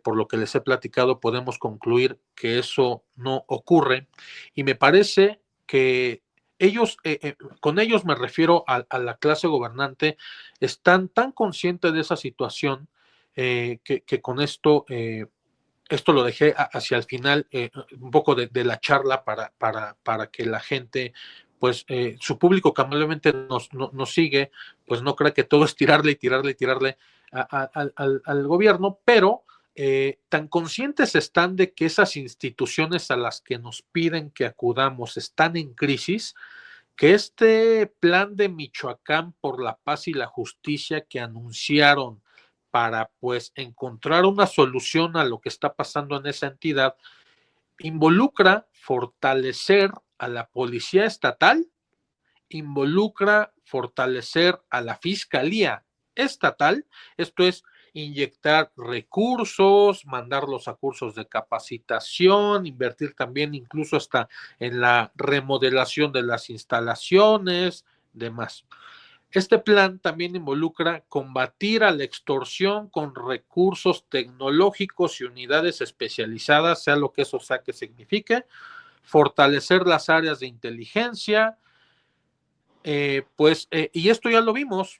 por lo que les he platicado, podemos concluir que eso no ocurre y me parece que ellos, con ellos me refiero a la clase gobernante, están tan conscientes de esa situación que con esto lo dejé hacia el final, un poco de la charla para que la gente, pues su público que amablemente nos sigue, pues no crea que todo es tirarle y tirarle y tirarle al gobierno, pero tan conscientes están de que esas instituciones a las que nos piden que acudamos están en crisis, que este plan de Michoacán por la paz y la justicia que anunciaron para pues encontrar una solución a lo que está pasando en esa entidad involucra fortalecer a la policía estatal, involucra fortalecer a la fiscalía estatal, esto es inyectar recursos, mandarlos a cursos de capacitación, invertir también incluso hasta en la remodelación de las instalaciones, demás. Este plan también involucra combatir a la extorsión con recursos tecnológicos y unidades especializadas, sea lo que eso sea que signifique, fortalecer las áreas de inteligencia, y esto ya lo vimos,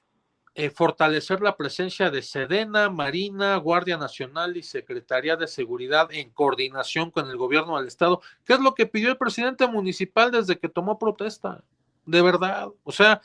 fortalecer la presencia de Sedena, Marina, Guardia Nacional y Secretaría de Seguridad en coordinación con el gobierno del estado, que es lo que pidió el presidente municipal desde que tomó protesta, de verdad. O sea,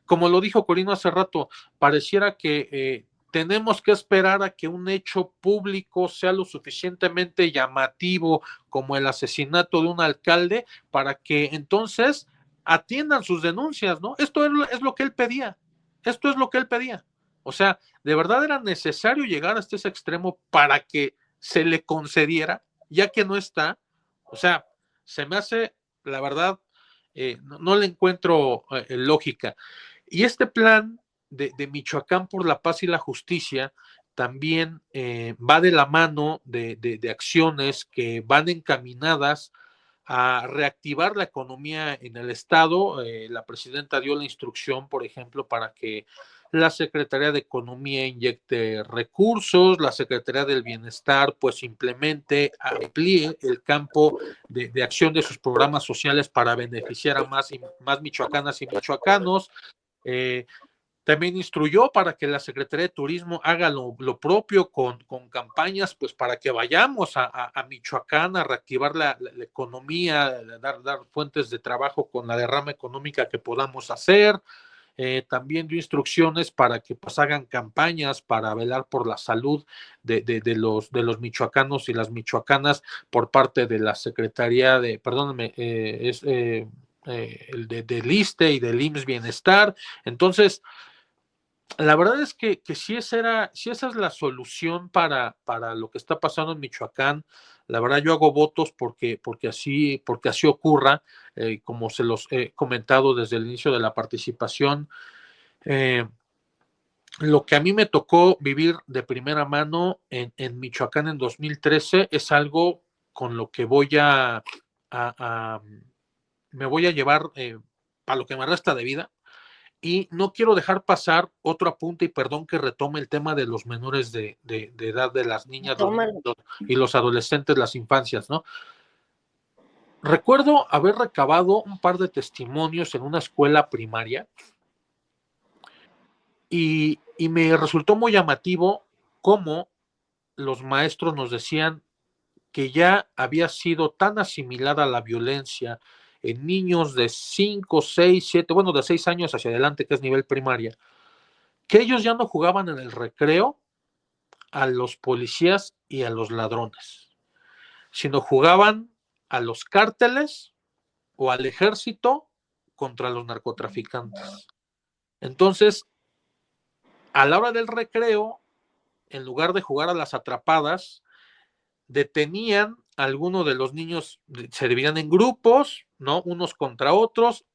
como lo dijo Corino hace rato, pareciera que tenemos que esperar a que un hecho público sea lo suficientemente llamativo como el asesinato de un alcalde para que entonces atiendan sus denuncias, ¿no? Esto es lo que él pedía. Esto es lo que él pedía. O sea, de verdad era necesario llegar hasta ese extremo para que se le concediera, ya que no está. O sea, se me hace, la verdad, no le encuentro lógica. Y este plan de Michoacán por la paz y la justicia también va de la mano de acciones que van encaminadas a reactivar la economía en el estado. La presidenta dio la instrucción, por ejemplo, para que la Secretaría de Economía inyecte recursos, la Secretaría del Bienestar pues implemente, amplíe el campo de acción de sus programas sociales para beneficiar a más michoacanas y michoacanos. También instruyó para que la Secretaría de Turismo haga lo propio con campañas, pues para que vayamos a Michoacán a reactivar la economía, dar fuentes de trabajo con la derrama económica que podamos hacer. También dio instrucciones para que pues hagan campañas para velar por la salud de los michoacanos y las michoacanas por parte de la Secretaría de, perdónenme, el del ISSSTE y del IMSS Bienestar. Entonces, la verdad es que si esa es la solución para lo que está pasando en Michoacán. La verdad yo hago votos porque así ocurra, como se los he comentado desde el inicio de la participación. Lo que a mí me tocó vivir de primera mano en Michoacán en 2013 es algo con lo que me voy a llevar para lo que me resta de vida. Y no quiero dejar pasar otro apunte, y perdón que retome el tema de los menores de edad, de las niñas y los adolescentes, las infancias, ¿no? Recuerdo haber recabado un par de testimonios en una escuela primaria y me resultó muy llamativo cómo los maestros nos decían que ya había sido tan asimilada la violencia en niños de 5, 6, 7, bueno, de 6 años hacia adelante, que es nivel primaria, que ellos ya no jugaban en el recreo a los policías y a los ladrones, sino jugaban a los cárteles o al ejército contra los narcotraficantes. Entonces, a la hora del recreo, en lugar de jugar a las atrapadas, detenían a alguno de los niños, se dividían en grupos, ¿no? Unos contra otros,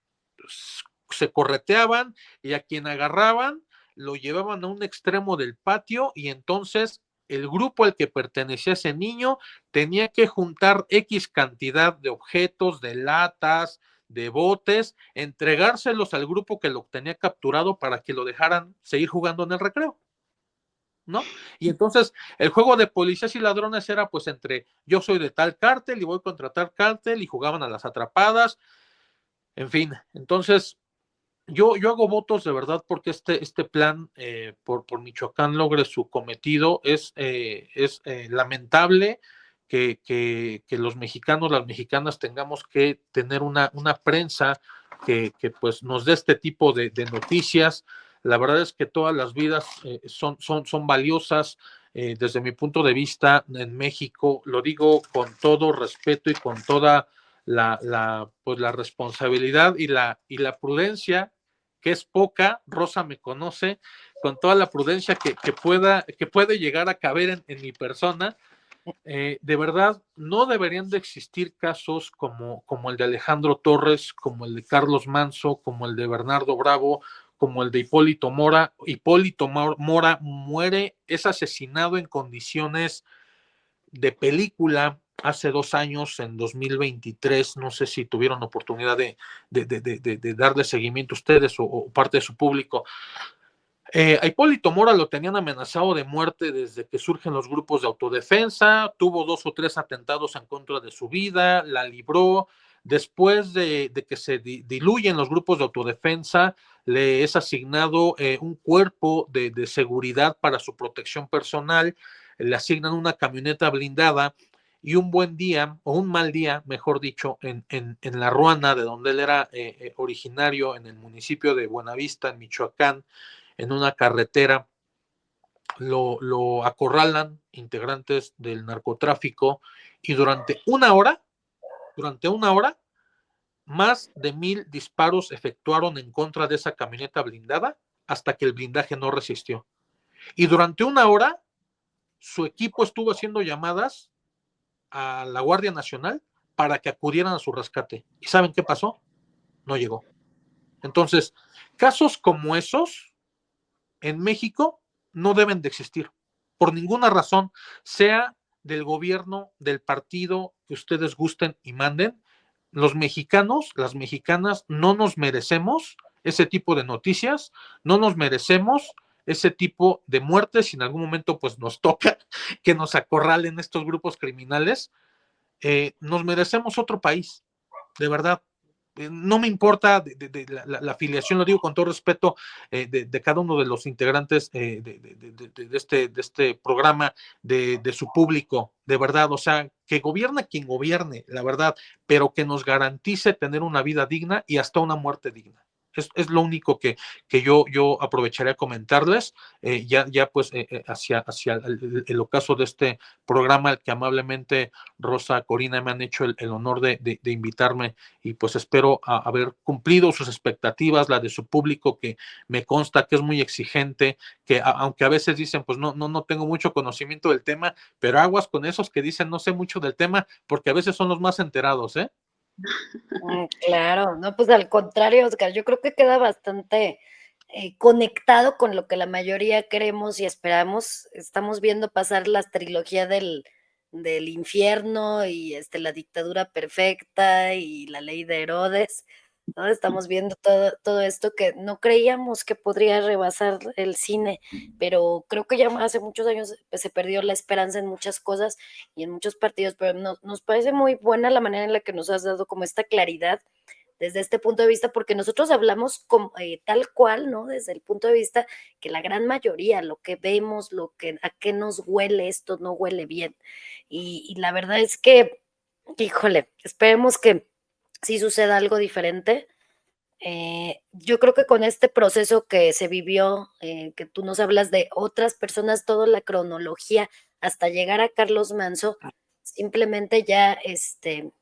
se correteaban y a quien agarraban lo llevaban a un extremo del patio y entonces el grupo al que pertenecía ese niño tenía que juntar X cantidad de objetos, de latas, de botes, entregárselos al grupo que lo tenía capturado para que lo dejaran seguir jugando en el recreo, ¿no? Y entonces el juego de policías y ladrones era pues entre yo soy de tal cártel y voy contra tal cártel y jugaban a las atrapadas, en fin. Entonces yo hago votos de verdad porque este plan por Michoacán logre su cometido. Es lamentable que los mexicanos, las mexicanas tengamos que tener una prensa que pues nos dé este tipo de noticias. La verdad es que todas las vidas son valiosas. Desde mi punto de vista en México, lo digo con todo respeto y con toda pues la responsabilidad y la prudencia, que es poca. Rosa me conoce, con toda la prudencia que puede llegar a caber en mi persona. De verdad, no deberían de existir casos como el de Alejandro Torres, como el de Carlos Manso, como el de Bernardo Bravo, como el de Hipólito Mora. Hipólito Mora muere, es asesinado en condiciones de película hace 2 años, en 2023, no sé si tuvieron oportunidad de darle seguimiento a ustedes o parte de su público. A Hipólito Mora lo tenían amenazado de muerte desde que surgen los grupos de autodefensa, tuvo 2 o 3 atentados en contra de su vida, la libró. Después de que se diluyen los grupos de autodefensa, le es asignado un cuerpo de seguridad para su protección personal, le asignan una camioneta blindada y un buen día, o un mal día, mejor dicho, en La Ruana, de donde él era originario, en el municipio de Buenavista, en Michoacán, en una carretera, lo acorralan integrantes del narcotráfico y durante una hora, más de 1,000 disparos efectuaron en contra de esa camioneta blindada hasta que el blindaje no resistió. Y durante una hora, su equipo estuvo haciendo llamadas a la Guardia Nacional para que acudieran a su rescate. ¿Y saben qué pasó? No llegó. Entonces, casos como esos en México no deben de existir por ninguna razón, sea del gobierno, del partido que ustedes gusten y manden. los mexicanos, las mexicanas, no nos merecemos ese tipo de noticias, no nos merecemos ese tipo de muertes, si en algún momento pues nos toca que nos acorralen estos grupos criminales, nos merecemos otro país, de verdad. No me importa de la afiliación, lo digo con todo respeto de cada uno de los integrantes de este programa, de su público, de verdad, o sea, que gobierna quien gobierne, la verdad, pero que nos garantice tener una vida digna y hasta una muerte digna. Es lo único que yo aprovecharía a comentarles, ya pues hacia el ocaso de este programa, al que amablemente Rosa, Corina me han hecho el honor de invitarme, y pues espero haber cumplido sus expectativas, la de su público, que me consta que es muy exigente, que aunque a veces dicen pues no tengo mucho conocimiento del tema, pero aguas con esos que dicen no sé mucho del tema, porque a veces son los más enterados, ¿eh? Claro, no, pues al contrario, Oscar, yo creo que queda bastante conectado con lo que la mayoría queremos y esperamos. Estamos viendo pasar la trilogía del infierno y la dictadura perfecta y la ley de Herodes, ¿no? Estamos viendo todo esto que no creíamos que podría rebasar el cine, pero creo que ya hace muchos años pues, se perdió la esperanza en muchas cosas y en muchos partidos, pero nos parece muy buena la manera en la que nos has dado como esta claridad desde este punto de vista, porque nosotros hablamos como, tal cual, ¿no? Desde el punto de vista que la gran mayoría, lo que vemos, a qué nos huele esto, no huele bien. Y la verdad es que, híjole, esperemos que sí suceda algo diferente. Yo creo que con este proceso que se vivió, que tú nos hablas de otras personas, toda la cronología hasta llegar a Carlos Manso, simplemente ya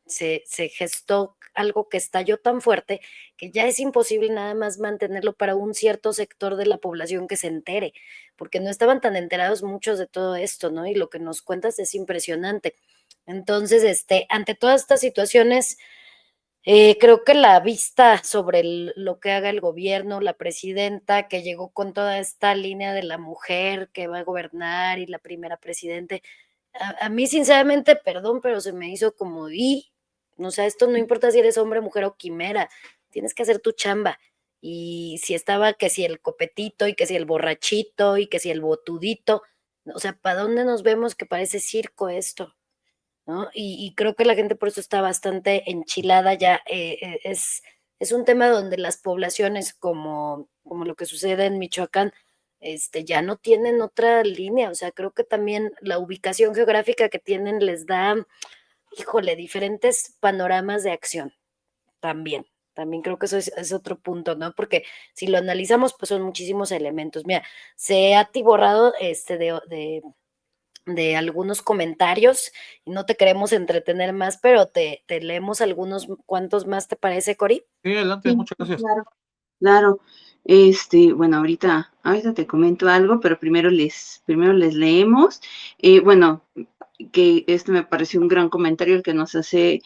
se gestó algo que estalló tan fuerte que ya es imposible nada más mantenerlo para un cierto sector de la población que se entere, porque no estaban tan enterados muchos de todo esto, ¿no? Y lo que nos cuentas es impresionante. Entonces, ante todas estas situaciones, creo que la vista sobre lo que haga el gobierno, la presidenta que llegó con toda esta línea de la mujer que va a gobernar y la primera presidente, a mí sinceramente, perdón, pero se me hizo como, o sea, esto no importa si eres hombre, mujer o quimera, tienes que hacer tu chamba. Y si estaba que si el copetito y que si el borrachito y que si el botudito, o sea, ¿para dónde nos vemos que parece circo esto? ¿No? Y creo que la gente por eso está bastante enchilada ya. Es un tema donde las poblaciones, como lo que sucede en Michoacán, ya no tienen otra línea. O sea, creo que también la ubicación geográfica que tienen les da, híjole, diferentes panoramas de acción también. También creo que eso es otro punto, ¿no? Porque si lo analizamos, pues son muchísimos elementos. Mira, se ha atiborrado de algunos comentarios y no te queremos entretener más, pero te leemos algunos cuantos más, ¿te parece, Cori? Sí, adelante, Sí, muchas sí, gracias. claro, claro. Bueno, ahorita te comento algo, pero primero les leemos. Bueno, que este me pareció un gran comentario el que nos hace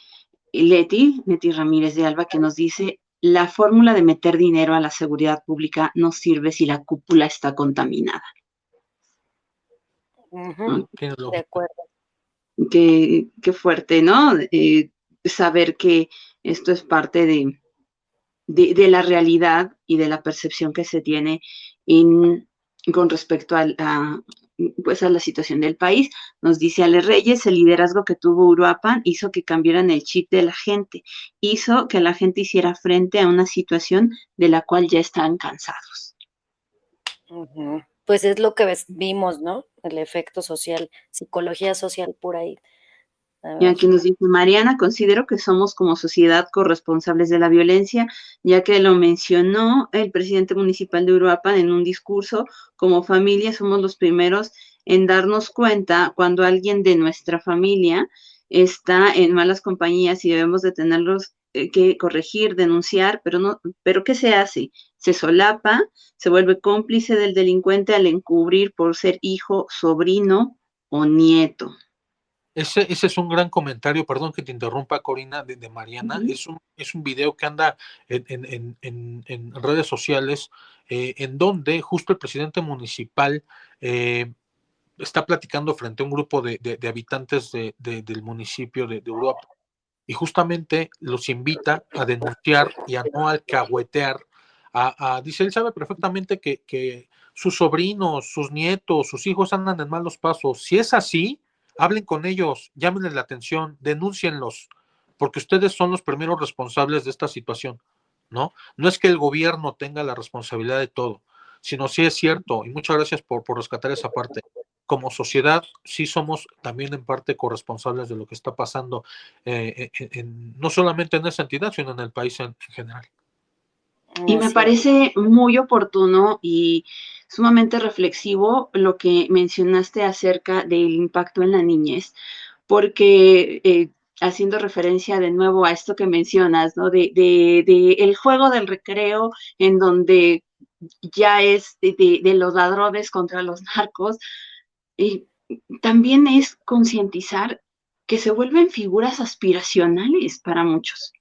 Leti Ramírez de Alba, que nos dice: la fórmula de meter dinero a la seguridad pública no sirve si la cúpula está contaminada. Ujú, ¿No? Tienes de lógica. acuerdo. Qué fuerte, ¿no? Saber que esto es parte de la realidad y de la percepción que se tiene con respecto pues a la situación del país. Nos dice Ale Reyes: el liderazgo que tuvo Uruapan hizo que cambiaran el chip de la gente, hizo que la gente hiciera frente a una situación de la cual ya están cansados. Ujú. Pues es lo que vimos, ¿no? El efecto social, psicología social por ahí. A Y ver. aquí nos dice Mariana: considero que somos como sociedad corresponsables de la violencia, ya que lo mencionó el presidente municipal de Uruapan en un discurso. Como familia somos los primeros en darnos cuenta cuando alguien de nuestra familia está en malas compañías y debemos de tenerlos que corregir, denunciar, pero ¿qué se hace? Se solapa, se vuelve cómplice del delincuente al encubrir por ser hijo, sobrino o nieto. Ese es un gran comentario, perdón que te interrumpa, Corina, de Mariana. Ujú. Es un video que anda en redes sociales, en donde justo el presidente municipal está platicando frente a un grupo de habitantes del municipio de Europa. y justamente los invita a denunciar y a no alcahuetear. Dice, él sabe perfectamente que sus sobrinos, sus nietos, sus hijos andan en malos pasos. Si es así, hablen con ellos, llámenles la atención, denúncienlos, porque ustedes son los primeros responsables de esta situación, ¿no? No es que el gobierno tenga la responsabilidad de todo, sino sí es cierto, y muchas gracias por rescatar esa parte. Como sociedad, sí somos también en parte corresponsables de lo que está pasando, no solamente en esa entidad, sino en el país en general. Y me Así es. parece muy oportuno y sumamente reflexivo lo que mencionaste acerca del impacto en la niñez, porque haciendo referencia de nuevo a esto que mencionas, ¿no? De el juego del recreo en donde ya es de los ladrones contra los narcos, y también es concientizar que se vuelven figuras aspiracionales para muchos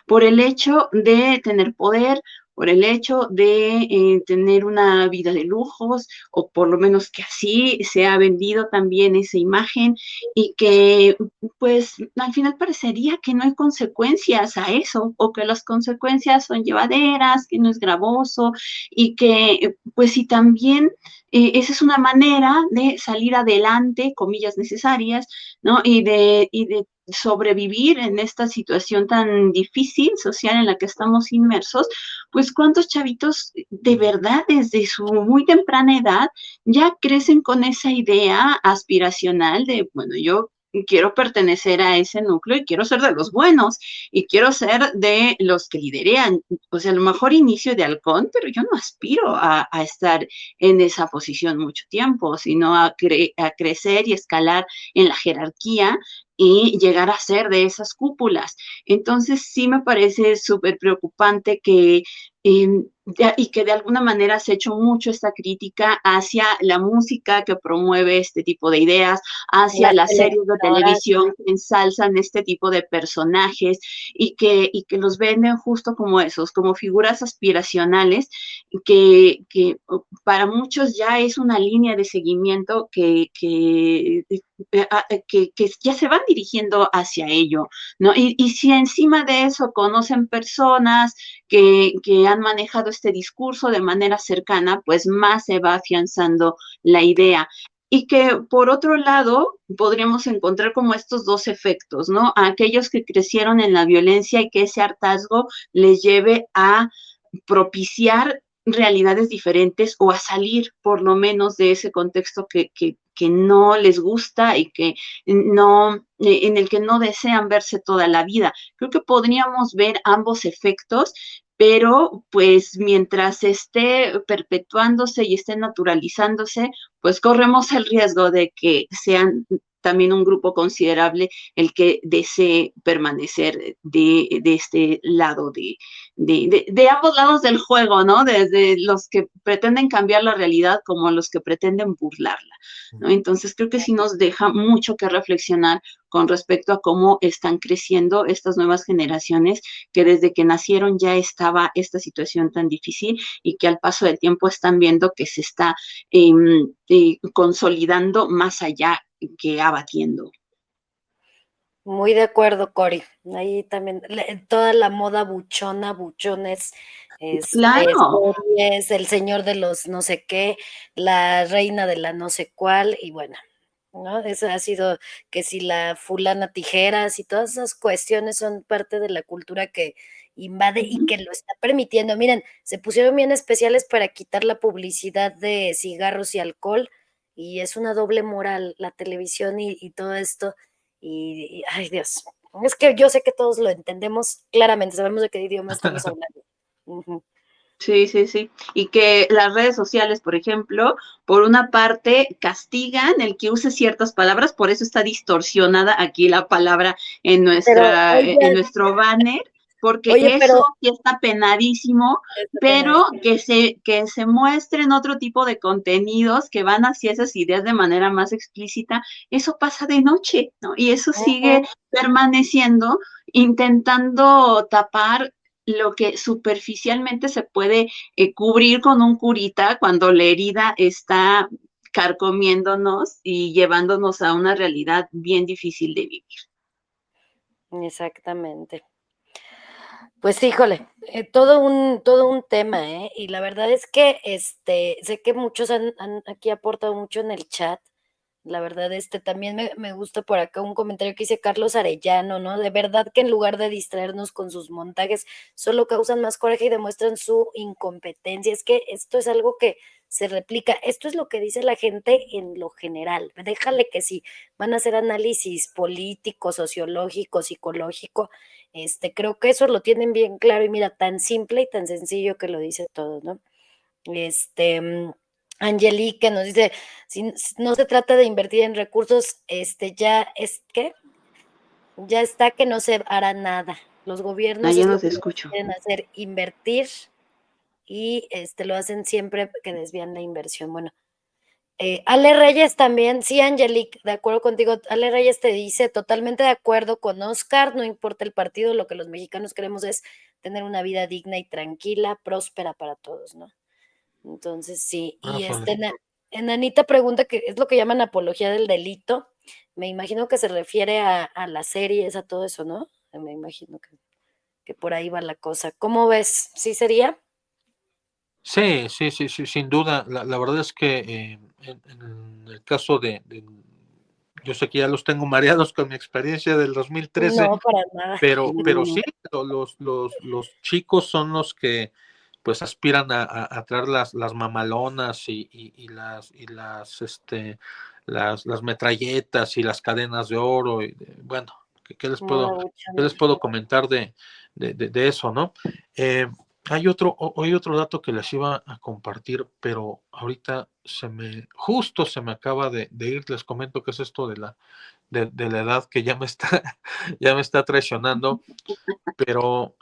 por el hecho de tener poder, por el hecho de tener una vida de lujos, o por lo menos que así se ha vendido también esa imagen y que pues al final parecería que no hay consecuencias a eso, o que las consecuencias son llevaderas, que no es gravoso y que pues si también esa es una manera de salir adelante, comillas necesarias, ¿no? Y de sobrevivir en esta situación tan difícil social en la que estamos inmersos, pues cuántos chavitos de verdad desde su muy temprana edad ya crecen con esa idea aspiracional de, bueno, yo quiero pertenecer a ese núcleo y quiero ser de los buenos y quiero ser de los que liderean. O sea, a lo mejor inicio de halcón, pero yo no aspiro a estar en esa posición mucho tiempo, sino a crecer y escalar en la jerarquía y llegar a ser de esas cúpulas. Entonces sí me parece súper preocupante que y que de alguna manera se ha hecho mucho esta crítica hacia la música que promueve este tipo de ideas, hacia Las las series de televisoras. televisión que ensalzan este tipo de personajes y que los venden justo como esos, como figuras aspiracionales, que para muchos ya es una línea de seguimiento que ya se van dirigiendo hacia ello, ¿no? Y si encima de eso conocen personas que han manejado este discurso de manera cercana, pues más se va afianzando la idea. Y que por otro lado podríamos encontrar como estos dos efectos, ¿no? A aquellos que crecieron en la violencia y que ese hartazgo les lleve a propiciar realidades diferentes o a salir por lo menos de ese contexto que no les gusta y que no, en el que no desean verse toda la vida. Creo que podríamos ver ambos efectos, pero pues mientras esté perpetuándose y esté naturalizándose, pues corremos el riesgo de que sean también un grupo considerable el que desee permanecer de este lado de ambos lados del juego, ¿no? Desde los que pretenden cambiar la realidad como los que pretenden burlarla, ¿no? Entonces creo que sí nos deja mucho que reflexionar con respecto a cómo están creciendo estas nuevas generaciones, que desde que nacieron ya estaba esta situación tan difícil y que al paso del tiempo están viendo que se está consolidando más allá que abatiendo. Muy de acuerdo, Cori. Ahí también toda la moda buchona, buchones, Claro. series, el señor de los no sé qué, la reina de la no sé cuál, y bueno, ¿no? Eso ha sido que si la fulana tijeras y todas esas cuestiones son parte de la cultura que invade y que lo está permitiendo. Miren, se pusieron bien especiales para quitar la publicidad de cigarros y alcohol, y es una doble moral la televisión y todo esto. Ay, Dios, es que yo sé que todos lo entendemos claramente, sabemos de qué idioma estamos hablando. Ujú. Sí, sí, sí. Y que las redes sociales, por ejemplo, por una parte castigan el que use ciertas palabras, por eso está distorsionada aquí la palabra Pero, en oigan, nuestro banner, porque oye, eso pero sí está penadísimo, está pero penadísimo. que se muestren otro tipo de contenidos que van hacia esas ideas de manera más explícita, eso pasa de noche, ¿no? Y eso sigue Ujú. permaneciendo, intentando tapar lo que superficialmente se puede cubrir con un curita cuando la herida está carcomiéndonos y llevándonos a una realidad bien difícil de vivir. Exactamente. Pues híjole, todo un tema, ¿eh? Y la verdad es que, sé que muchos han aquí aportado mucho en el chat. La verdad, también me gusta por acá un comentario que dice Carlos Arellano, ¿no? De verdad que en lugar de distraernos con sus montajes, solo causan más coraje y demuestran su incompetencia. Es que esto es algo que se replica. Esto es lo que dice la gente en lo general. Déjale que si van a hacer análisis político, sociológico, psicológico, creo que eso lo tienen bien claro y mira, tan simple y tan sencillo que lo dice todo, ¿no? Este, mm, Angelique nos dice, si no se trata de invertir en recursos, ya está que no se hará nada. Los Ah, gobiernos ya es no lo te que escucho. quieren hacer, invertir y lo hacen siempre que desvían la inversión. Bueno, Ale Reyes también, sí, Angelique, de acuerdo contigo. Ale Reyes te dice totalmente de acuerdo con Oscar, no importa el partido, lo que los mexicanos queremos es tener una vida digna y tranquila, próspera para todos, ¿no? Entonces sí, y Ájale. Enanita pregunta que es lo que llaman apología del delito. Me imagino que se refiere a las series, a todo eso, ¿no? Me imagino que por ahí va la cosa. ¿Cómo ves? ¿Sí sería? Sí, sí, sí, sí, sin duda. La verdad es que en el caso yo sé que ya los tengo mareados con mi experiencia del 2013, No, para nada. pero No. sí, los chicos son los que pues aspiran a traer las mamalonas y las metralletas y las cadenas de oro. Bueno, ¿qué les Moda puedo, qué les buchona. puedo comentar de eso, ¿no? Eh, hay otro dato que les iba a compartir, pero ahorita justo se me acaba de ir. Les comento que es esto de la edad que ya me está, ya me está traicionando, pero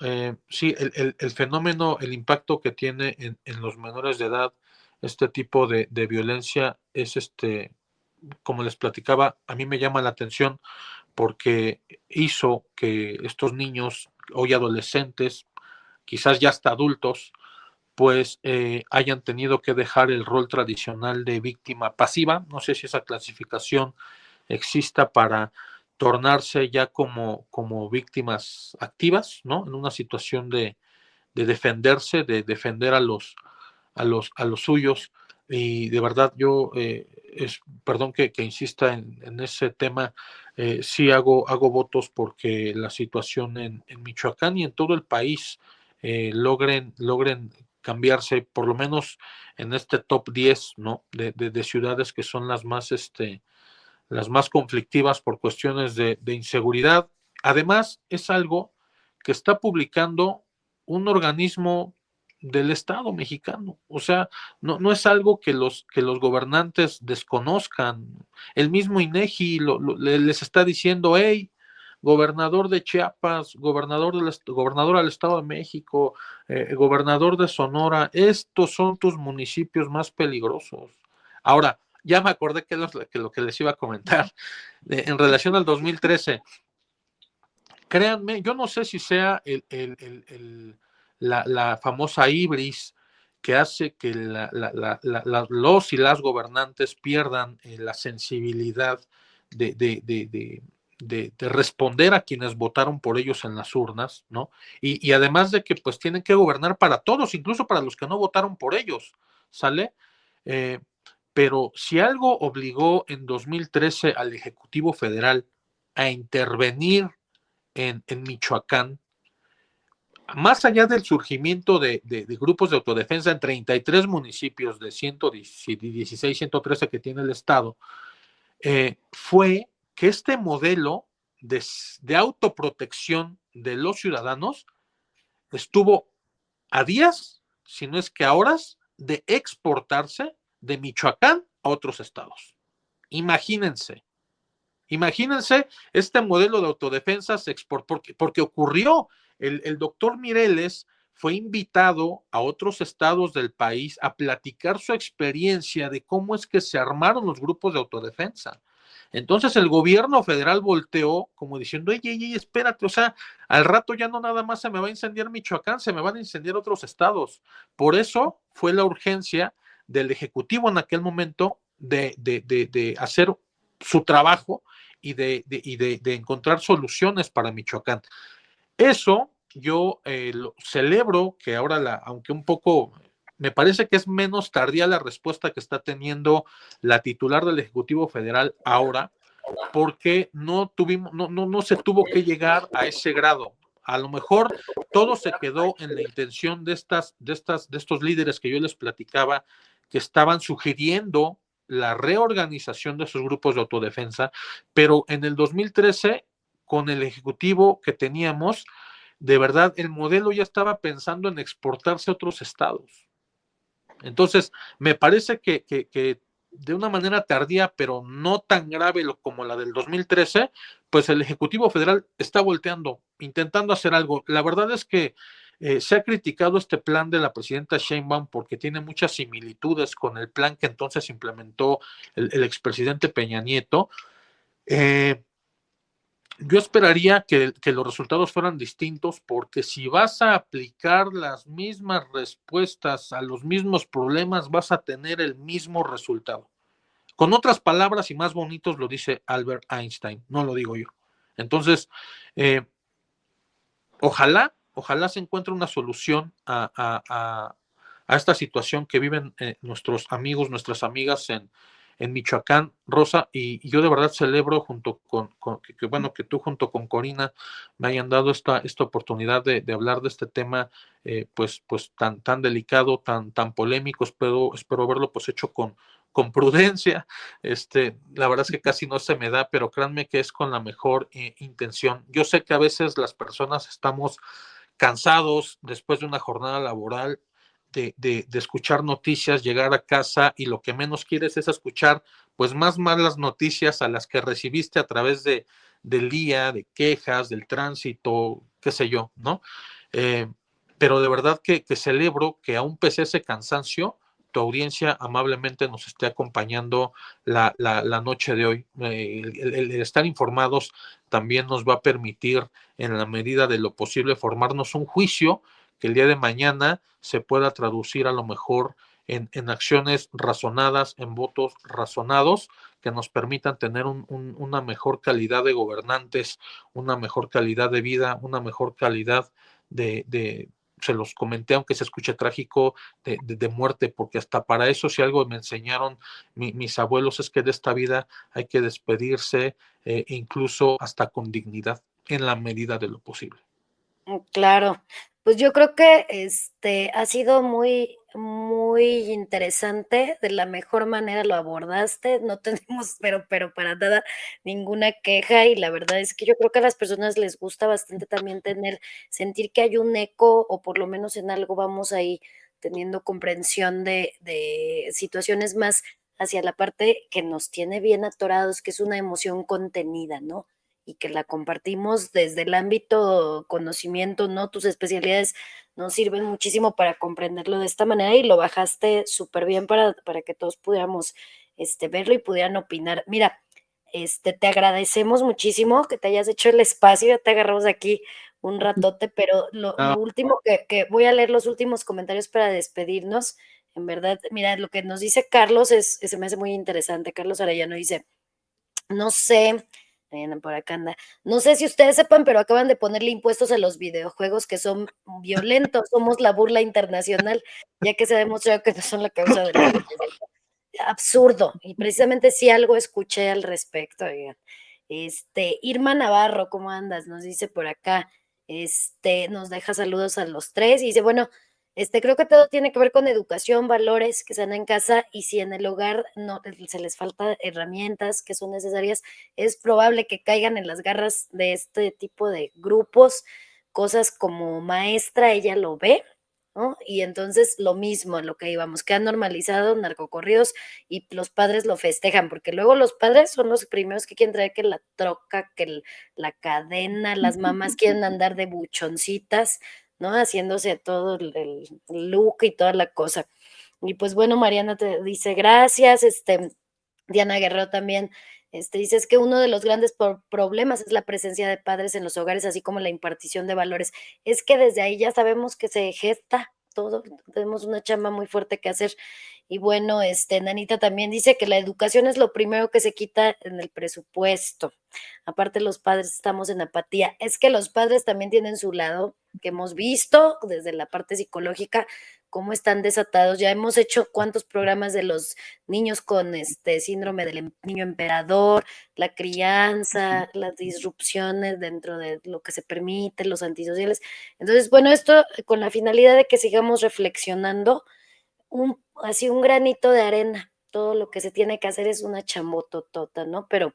sí, el fenómeno, el impacto que tiene en los menores de edad, este tipo de violencia es como les platicaba, a mí me llama la atención porque hizo que estos niños, hoy adolescentes, quizás ya hasta adultos, pues hayan tenido que dejar el rol tradicional de víctima pasiva. No sé si esa clasificación exista para tornarse ya como víctimas activas, ¿no? En una situación de defenderse, de defender a los suyos. Y de verdad yo, perdón que insista en ese tema, sí hago votos porque la situación en Michoacán y en todo el país logren cambiarse, por lo menos en este top 10, ¿no? De ciudades que son las más conflictivas por cuestiones de inseguridad. Además, es algo que está publicando un organismo del Estado mexicano. O sea, no es algo que los gobernantes desconozcan. El mismo INEGI les está diciendo, hey, gobernador de Chiapas, gobernador al Estado de México, gobernador de Sonora, estos son tus municipios más peligrosos. Ahora, ya me acordé que lo que les iba a comentar. En relación al 2013, créanme, yo no sé si sea la famosa ibris que hace que los y las gobernantes pierdan la sensibilidad de responder a quienes votaron por ellos en las urnas, ¿no? Y además de que pues tienen que gobernar para todos, incluso para los que no votaron por ellos, ¿sale? Pero si algo obligó en 2013 al Ejecutivo Federal a intervenir en Michoacán, más allá del surgimiento de grupos de autodefensa en 33 municipios de 116, 113 que tiene el Estado, fue que este modelo de autoprotección de los ciudadanos estuvo a días, si no es que a horas, de exportarse de Michoacán a otros estados. Imagínense este modelo de autodefensa se exportó porque ocurrió. El doctor Mireles fue invitado a otros estados del país a platicar su experiencia de cómo es que se armaron los grupos de autodefensa. Entonces el gobierno federal volteó como diciendo, ey, espérate, o sea, al rato ya no nada más se me va a incendiar Michoacán, se me van a incendiar otros estados. Por eso fue la urgencia del Ejecutivo en aquel momento de hacer su trabajo de encontrar soluciones para Michoacán. Eso yo lo celebro que ahora, aunque un poco, me parece que es menos tardía la respuesta que está teniendo la titular del Ejecutivo Federal ahora, porque no se tuvo que llegar a ese grado. A lo mejor todo se quedó en la intención de estos líderes que yo les platicaba, que estaban sugiriendo la reorganización de esos grupos de autodefensa, pero en el 2013, con el ejecutivo que teníamos, de verdad, el modelo ya estaba pensando en exportarse a otros estados. Entonces, me parece que de una manera tardía, pero no tan grave como la del 2013, pues el Ejecutivo Federal está volteando, intentando hacer algo. La verdad es que se ha criticado este plan de la presidenta Sheinbaum porque tiene muchas similitudes con el plan que entonces implementó el expresidente Peña Nieto. Yo esperaría que los resultados fueran distintos, porque si vas a aplicar las mismas respuestas a los mismos problemas, vas a tener el mismo resultado. Con otras palabras y más bonitos lo dice Albert Einstein, no lo digo yo. Entonces, ojalá se encuentre una solución a esta situación que viven nuestros amigos, nuestras amigas en Michoacán, Rosa, y yo de verdad celebro junto que tú junto con Corina me hayan dado esta oportunidad de hablar de este tema pues tan delicado, tan polémico. Espero haberlo pues hecho con prudencia. La verdad es que casi no se me da, pero créanme que es con la mejor intención. Yo sé que a veces las personas estamos cansados después de una jornada laboral de escuchar noticias, llegar a casa y lo que menos quieres es escuchar pues más malas noticias a las que recibiste a través del día, de quejas, del tránsito, qué sé yo, ¿no? Pero de verdad que celebro que aún pese a ese cansancio, tu audiencia amablemente nos esté acompañando la noche de hoy. El estar informados también nos va a permitir, en la medida de lo posible, formarnos un juicio que el día de mañana se pueda traducir a lo mejor en acciones razonadas, en votos razonados, que nos permitan tener una mejor calidad de gobernantes, una mejor calidad de vida, una mejor calidad se los comenté, aunque se escuche trágico, de muerte, porque hasta para eso, si algo me enseñaron mis abuelos, es que de esta vida hay que despedirse, incluso hasta con dignidad, en la medida de lo posible. Claro, pues yo creo que ha sido muy, muy interesante, de la mejor manera lo abordaste, no tenemos, pero para nada ninguna queja, y la verdad es que yo creo que a las personas les gusta bastante también sentir que hay un eco, o por lo menos en algo vamos ahí teniendo comprensión de situaciones más hacia la parte que nos tiene bien atorados, que es una emoción contenida, ¿no? Y que la compartimos desde el ámbito conocimiento, ¿no? Tus especialidades nos sirven muchísimo para comprenderlo de esta manera, y lo bajaste súper bien para que todos pudiéramos verlo y pudieran opinar. Mira, te agradecemos muchísimo que te hayas hecho el espacio, ya te agarramos aquí un ratote, pero lo último que voy a leer los últimos comentarios para despedirnos. En verdad, mira, lo que nos dice Carlos se me hace muy interesante. Carlos Arellano dice: no sé, por acá anda. No sé si ustedes sepan, pero acaban de ponerle impuestos a los videojuegos que son violentos. Somos la burla internacional, ya que se ha demostrado que no son la causa de la violencia. Absurdo. Y precisamente sí algo escuché al respecto, oigan. Irma Navarro, ¿cómo andas? Nos dice por acá. Nos deja saludos a los tres y dice, bueno, creo que todo tiene que ver con educación, valores que sean en casa, y si en el hogar no se les falta herramientas que son necesarias, es probable que caigan en las garras de este tipo de grupos. Cosas como maestra, ella lo ve, ¿no? Y entonces lo mismo en lo que íbamos, que han normalizado narcocorridos y los padres lo festejan, porque luego los padres son los primeros que quieren traer que la troca, que la cadena, las mamás quieren andar de buchoncitas, ¿no? Haciéndose todo el look y toda la cosa. Y pues bueno, Mariana te dice gracias, Diana Guerrero también, dice es que uno de los grandes problemas es la presencia de padres en los hogares, así como la impartición de valores. Es que desde ahí ya sabemos que se gesta todo, tenemos una chamba muy fuerte que hacer. Y bueno, Nanita también dice que la educación es lo primero que se quita en el presupuesto. Aparte, los padres estamos en apatía. Es que los padres también tienen su lado, que hemos visto desde la parte psicológica, cómo están desatados. Ya hemos hecho cuántos programas de los niños con síndrome del niño emperador, la crianza, las disrupciones dentro de lo que se permite, los antisociales. Entonces, bueno, esto con la finalidad de que sigamos reflexionando, así un granito de arena. Todo lo que se tiene que hacer es una chambototota, ¿no? Pero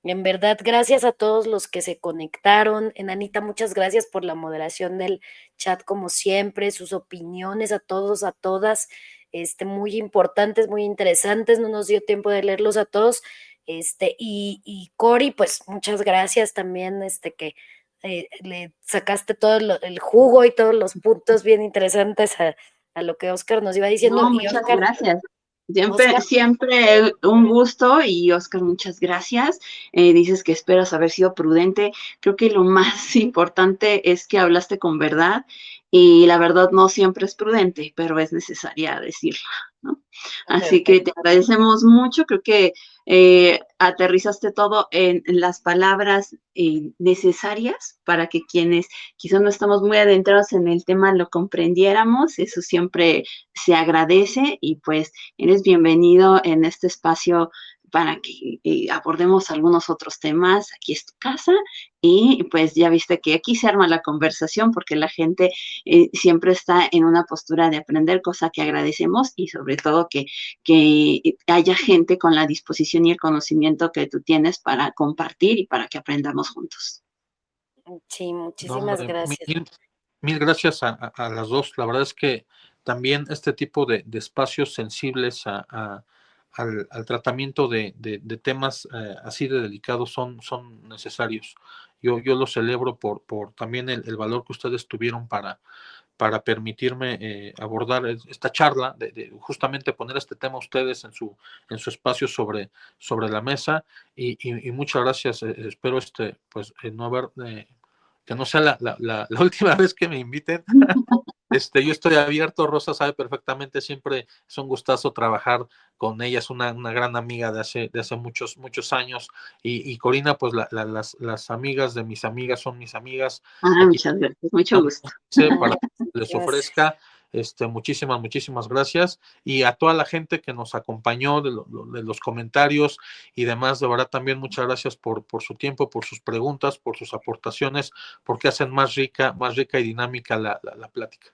en verdad, gracias a todos los que se conectaron. Enanita, muchas gracias por la moderación del chat, como siempre, sus opiniones a todos, a todas, muy importantes, muy interesantes. No nos dio tiempo de leerlos a todos. Y Cori, pues muchas gracias también, que le sacaste todo el jugo y todos los puntos bien interesantes a lo que Oscar nos iba diciendo. No, Y muchas Oscar, gracias. Siempre, Oscar, siempre un gusto y Oscar, muchas gracias. Dices que esperas haber sido prudente. Creo que lo más importante es que hablaste con verdad y la verdad no siempre es prudente, pero es necesaria decirla, ¿no? Así que te perfecto. agradecemos mucho. Creo que aterrizaste todo en las palabras necesarias para que quienes quizás no estamos muy adentrados en el tema lo comprendiéramos. Eso siempre se agradece y pues eres bienvenido en este espacio para que abordemos algunos otros temas. Aquí es tu casa y pues ya viste que aquí se arma la conversación porque la gente siempre está en una postura de aprender, cosa que agradecemos y sobre todo que haya gente con la disposición y el conocimiento que tú tienes para compartir y para que aprendamos juntos. Sí, No, muchísimas hombre, gracias. mil gracias a las dos. La verdad es que también este tipo de espacios sensibles al tratamiento de temas así de delicados son necesarios. Yo lo celebro por también el valor que ustedes tuvieron para permitirme abordar esta charla, de justamente poner este tema a ustedes en su espacio sobre la mesa. Y muchas gracias. Espero pues no haber que no sea la última vez que me inviten. Yo estoy abierto, Rosa sabe perfectamente, siempre es un gustazo trabajar con ella, es una gran amiga de hace muchos años, y Corina, pues las amigas de mis amigas son mis amigas, aquí Muchas gracias, mucho gusto. para que les Gracias. ofrezca. Muchísimas gracias, y a toda la gente que nos acompañó de los comentarios y demás, de verdad también muchas gracias por su tiempo, por sus preguntas, por sus aportaciones, porque hacen más rica y dinámica la plática.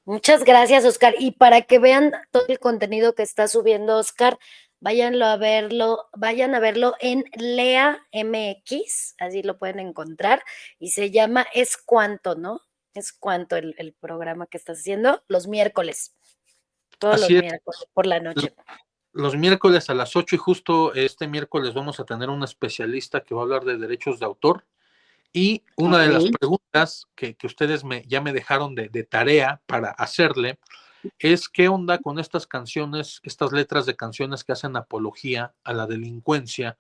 Muchas gracias, Oscar. Y para que vean todo el contenido que está subiendo Oscar, vayan a verlo en Lea MX, así lo pueden encontrar, y se llama Es Cuanto, ¿no? Es Cuanto el programa que estás haciendo los miércoles, todos los Así es, miércoles por la noche. los miércoles a las 8, y justo este miércoles vamos a tener un especialista que va a hablar de derechos de autor. Y una de las Ok. preguntas que ustedes ya me dejaron de tarea para hacerle es qué onda con estas canciones, estas letras de canciones que hacen apología a la delincuencia,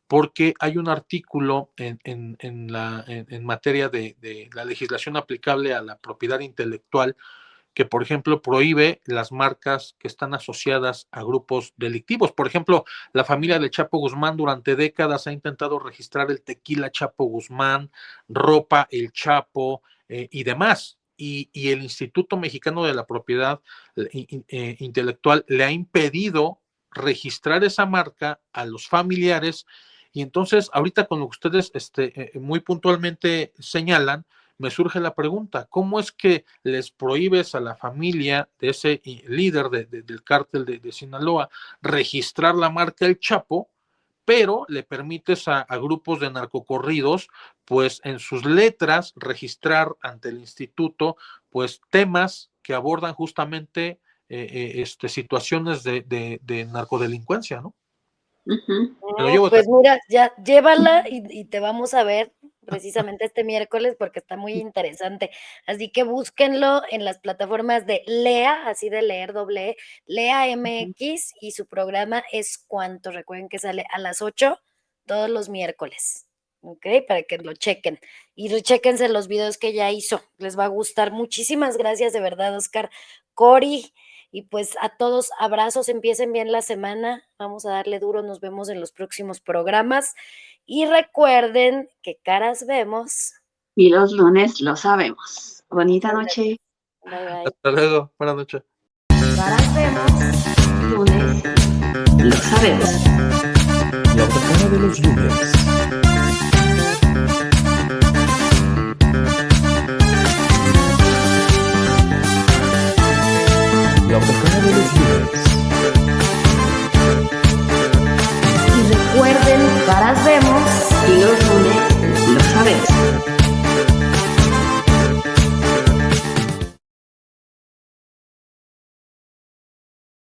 porque hay un artículo en materia de la legislación aplicable a la propiedad intelectual que, por ejemplo, prohíbe las marcas que están asociadas a grupos delictivos. Por ejemplo, la familia de Chapo Guzmán durante décadas ha intentado registrar el tequila Chapo Guzmán, ropa El Chapo y demás. Y el Instituto Mexicano de la Propiedad Intelectual le ha impedido registrar esa marca a los familiares. Y entonces, ahorita con lo que ustedes muy puntualmente señalan, me surge la pregunta, ¿cómo es que les prohíbes a la familia de ese líder del cártel de Sinaloa registrar la marca El Chapo, pero le permites a grupos de narcocorridos, pues en sus letras registrar ante el instituto, pues temas que abordan justamente situaciones de narcodelincuencia, ¿no? Me lo llevo de Pues mira, ya llévala y te vamos a ver precisamente este miércoles porque está muy interesante. Así que búsquenlo en las plataformas de Lea, así de leer doble E, Lea MX, y su programa Es Cuanto. Recuerden que sale a las 8 todos los miércoles, ¿ok? Para que lo chequen. Y rechéquense los videos que ya hizo, les va a gustar. Muchísimas gracias de verdad, Oscar. Cori Y pues a todos, abrazos, empiecen bien la semana, vamos a darle duro, nos vemos en los próximos programas. Y recuerden que caras vemos. Y los lunes lo sabemos. Bonita Muchas noche. Bye, bye. Hasta luego. Buenas noches. Caras vemos. Lunes lo sabemos. La otra cara de los lunes.